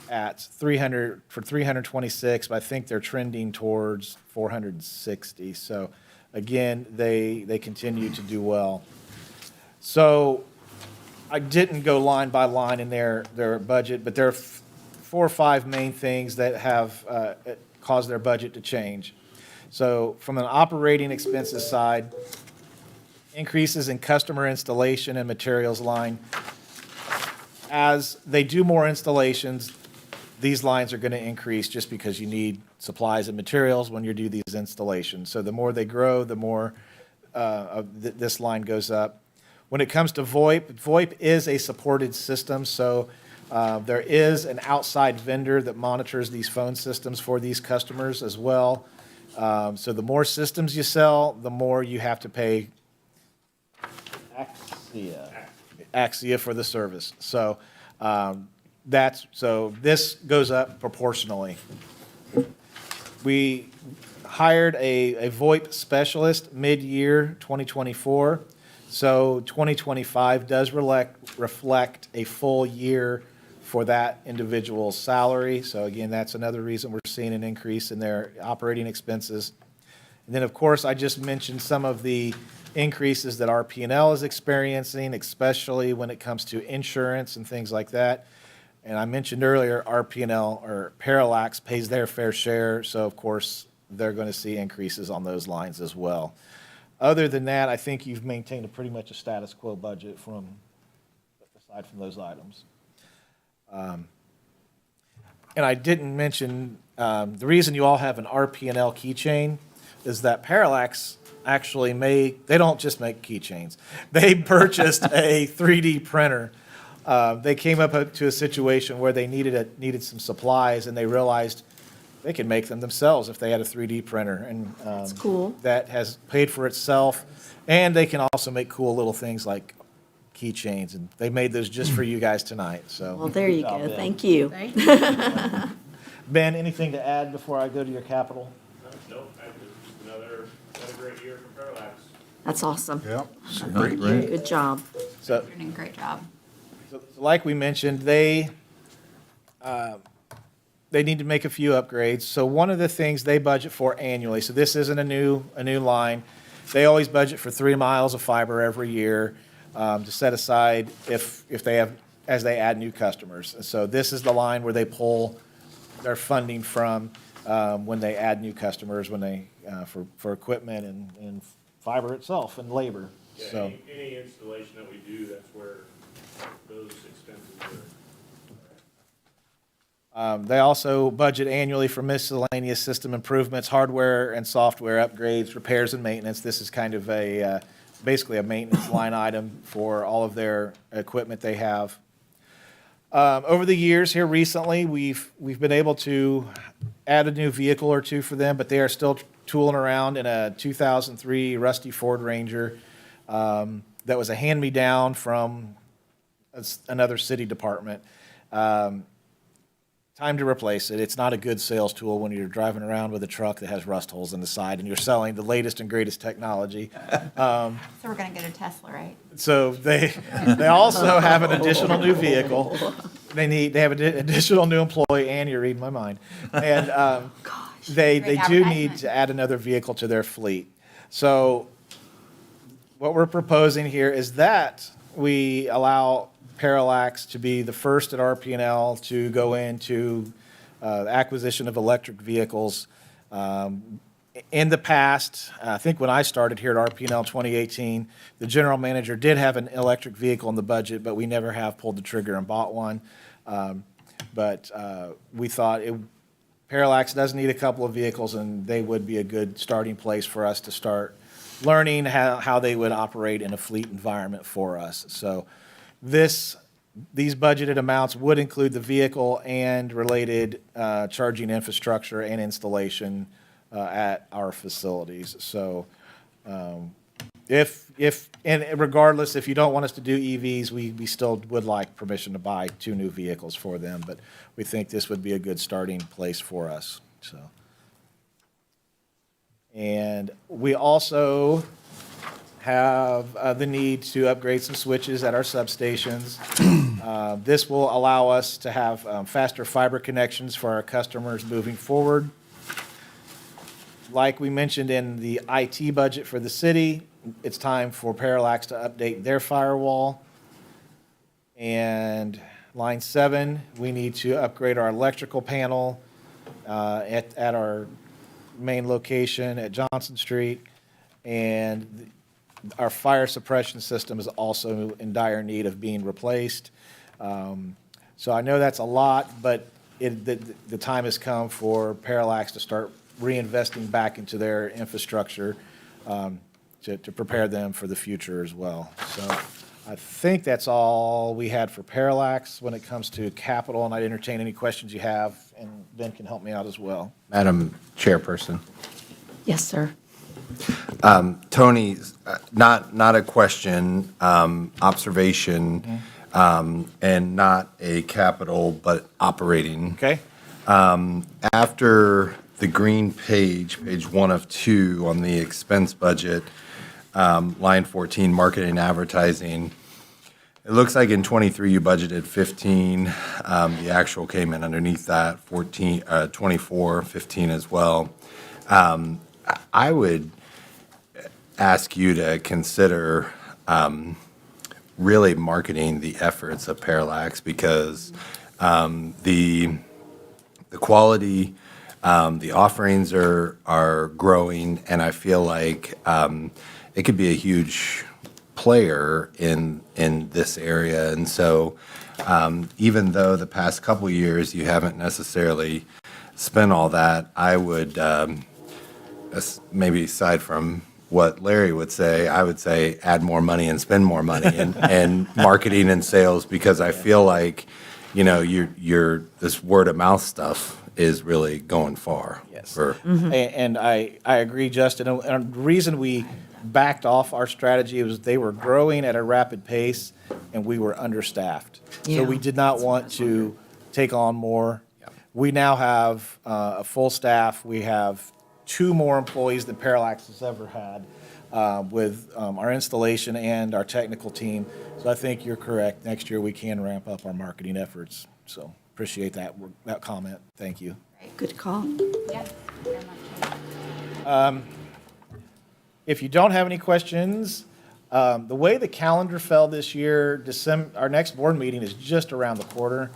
Speaker 2: at 326, but I think they're trending towards 460. So again, they continue to do well. So I didn't go line by line in their budget, but there are 4 or 5 main things that have caused their budget to change. So from an operating expenses side, increases in customer installation and materials line. As they do more installations, these lines are going to increase just because you need supplies and materials when you do these installations. So the more they grow, the more this line goes up. When it comes to VoIP, VoIP is a supported system, so there is an outside vendor that monitors these phone systems for these customers as well. So the more systems you sell, the more you have to pay Axia for the service. So this goes up proportionally. We hired a VoIP specialist mid-year 2024. So 2025 does reflect a full year for that individual's salary. So again, that's another reason we're seeing an increase in their operating expenses. And then, of course, I just mentioned some of the increases that RP&L is experiencing, especially when it comes to insurance and things like that. And I mentioned earlier, RP&L, or Parallax, pays their fair share, so of course, they're going to see increases on those lines as well. Other than that, I think you've maintained pretty much a status quo budget aside from those items. And I didn't mention, the reason you all have an RP&L keychain is that Parallax actually they don't just make keychains. They purchased a 3D printer. They came up to a situation where they needed some supplies, and they realized they could make them themselves if they had a 3D printer. And
Speaker 1: That's cool.
Speaker 2: that has paid for itself. And they can also make cool little things like keychains, and they made those just for you guys tonight, so.
Speaker 1: Well, there you
Speaker 2: good job,
Speaker 1: go.
Speaker 2: Ben.
Speaker 1: Thank you.
Speaker 2: Ben, anything to add before I go to your capital?
Speaker 9: Nope, another great year for Parallax.
Speaker 1: That's awesome.
Speaker 3: Yep.
Speaker 1: Great. Good job.
Speaker 2: So,
Speaker 5: You're doing a great job.
Speaker 2: like we mentioned, they need to make a few upgrades. So one of the things they budget for annually, so this isn't a new line, they always budget for 3 miles of fiber every year to set aside if they have, as they add new customers. So this is the line where they pull their funding from when they add new customers, when they for equipment and fiber itself and labor.
Speaker 9: Yeah,
Speaker 2: So.
Speaker 9: any installation that we do, that's where those expenses are.
Speaker 2: They also budget annually for miscellaneous system improvements, hardware and software upgrades, repairs and maintenance. This is kind of basically a maintenance line item for all of their equipment they have. Over the years here recently, we've been able to add a new vehicle or two for them, but they are still tooling around in a 2003 rusty Ford Ranger that was a hand-me-down from another city department. Time to replace it. It's not a good sales tool when you're driving around with a truck that has rust holes in the side and you're selling the latest and greatest technology.
Speaker 5: So we're gonna get a Tesla, right?
Speaker 2: So they also have an additional new vehicle. They have an additional new employee, and you're reading my mind. And they
Speaker 5: Great
Speaker 2: do need
Speaker 5: advertisement.
Speaker 2: to add another vehicle to their fleet. So what we're proposing here is that we allow Parallax to be the first at RP&L to go into acquisition of electric vehicles. In the past, I think when I started here at RP&L 2018, the general manager did have an electric vehicle in the budget, but we never have pulled the trigger and bought one. But we thought Parallax does need a couple of vehicles, and they would be a good starting place for us to start learning how they would operate in a fleet environment for us. So these budgeted amounts would include the vehicle and related charging infrastructure and installation at our facilities. So and regardless, if you don't want us to do EVs, we still would like permission to buy 2 new vehicles for them, but we think this would be a good starting place for us, so. And we also have the need to upgrade some switches at our substations. This will allow us to have faster fiber connections for our customers moving forward. Like we mentioned in the IT budget for the city, it's time for Parallax to update their firewall. And line 7, we need to upgrade our electrical panel at our main location at Johnson Street. And our fire suppression system is also in dire need of being replaced. So I know that's a lot, but the time has come for Parallax to start reinvesting back into their infrastructure to prepare them for the future as well. So I think that's all we had for Parallax when it comes to capital, and I'd entertain any questions you have, and Ben can help me out as well.
Speaker 10: Madam Chairperson.
Speaker 1: Yes, sir.
Speaker 10: Tony, not a question, observation, and not a capital, but operating.
Speaker 2: Okay?
Speaker 10: After the green page 1 of 2 on the expense budget, line 14, marketing and advertising. It looks like in '23 you budgeted 15. The actual came in underneath that, 14, 24, 15 as well. I would ask you to consider really marketing the efforts of Parallax, because the quality, the offerings are growing, and I feel like it could be a huge player in this area. And so even though the past couple years you haven't necessarily spent all that, I would maybe aside from what Larry would say, I would say add more money and spend more money and marketing and sales, because I feel like, you know, you're this word of mouth stuff is really going far.
Speaker 2: Yes.
Speaker 10: for-
Speaker 2: And I agree, Justin. And the reason we backed off our strategy was they were growing at a rapid pace and we were understaffed.
Speaker 1: Yeah.
Speaker 2: So we did not want to take on more. We now have a full staff. We have 2 more employees than Parallax has ever had with our installation and our technical team. So I think you're correct. Next year, we can ramp up our marketing efforts. So appreciate that comment. Thank you.
Speaker 1: Good call.
Speaker 5: Yeah, very much.
Speaker 2: If you don't have any questions, the way the calendar fell this year, our next board meeting is just around the corner.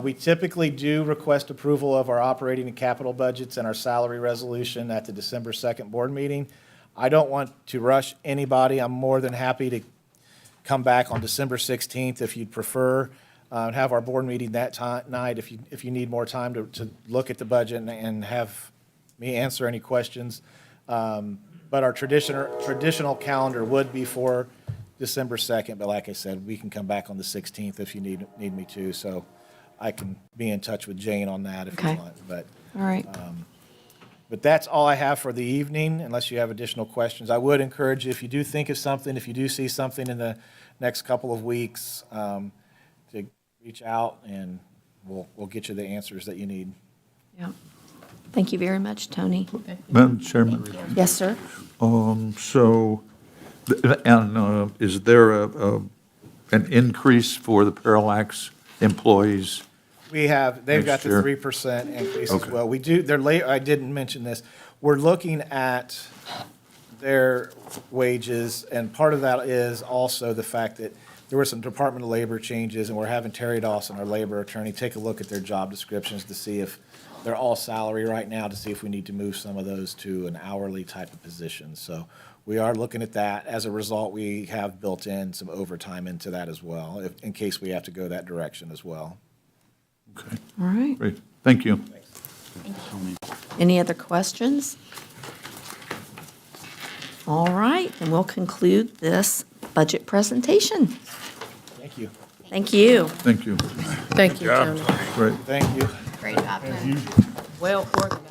Speaker 2: We typically do request approval of our operating and capital budgets and our salary resolution at the December 2nd board meeting. I don't want to rush anybody. I'm more than happy to come back on December 16th if you'd prefer, and have our board meeting that night if you need more time to look at the budget and have me answer any questions. But our traditional calendar would be for December 2nd, but like I said, we can come back on the 16th if you need me to, so I can be in touch with Jane on that if you
Speaker 1: Okay.
Speaker 2: want. But
Speaker 1: All right.
Speaker 2: that's all I have for the evening, unless you have additional questions. I would encourage you, if you do think of something, if you do see something in the next couple of weeks, to reach out and we'll get you the answers that you need.
Speaker 1: Yeah. Thank you very much, Tony.
Speaker 3: Madam Chairman,
Speaker 1: Yes, sir.
Speaker 3: so, and is there an increase for the Parallax employees?
Speaker 2: They've got
Speaker 3: Next
Speaker 2: the
Speaker 3: year.
Speaker 2: 3% increase as
Speaker 3: Okay.
Speaker 2: well. We do, I didn't mention this, we're looking at their wages, and part of that is also the fact that there were some Department of Labor changes, and we're having Terry Dawson, our labor attorney, take a look at their job descriptions to see if they're all salary right now, to see if we need to move some of those to an hourly type of position. So we are looking at that. As a result, we have built in some overtime into that as well, in case we have to go that direction as well.
Speaker 3: Okay,
Speaker 1: All right.
Speaker 3: great, thank you.
Speaker 1: Any other questions? All right, then we'll conclude this budget presentation.
Speaker 2: Thank you.
Speaker 1: Thank you.
Speaker 3: Thank you.
Speaker 11: Thank you, Tony.
Speaker 3: Great.
Speaker 2: Thank you.
Speaker 5: Great job, Tony.
Speaker 11: Well organized.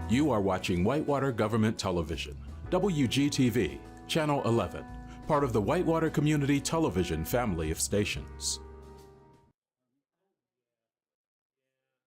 Speaker 12: You are watching Whitewater Government Television, WGTV, Channel 11, part of the Whitewater Community Television family of stations.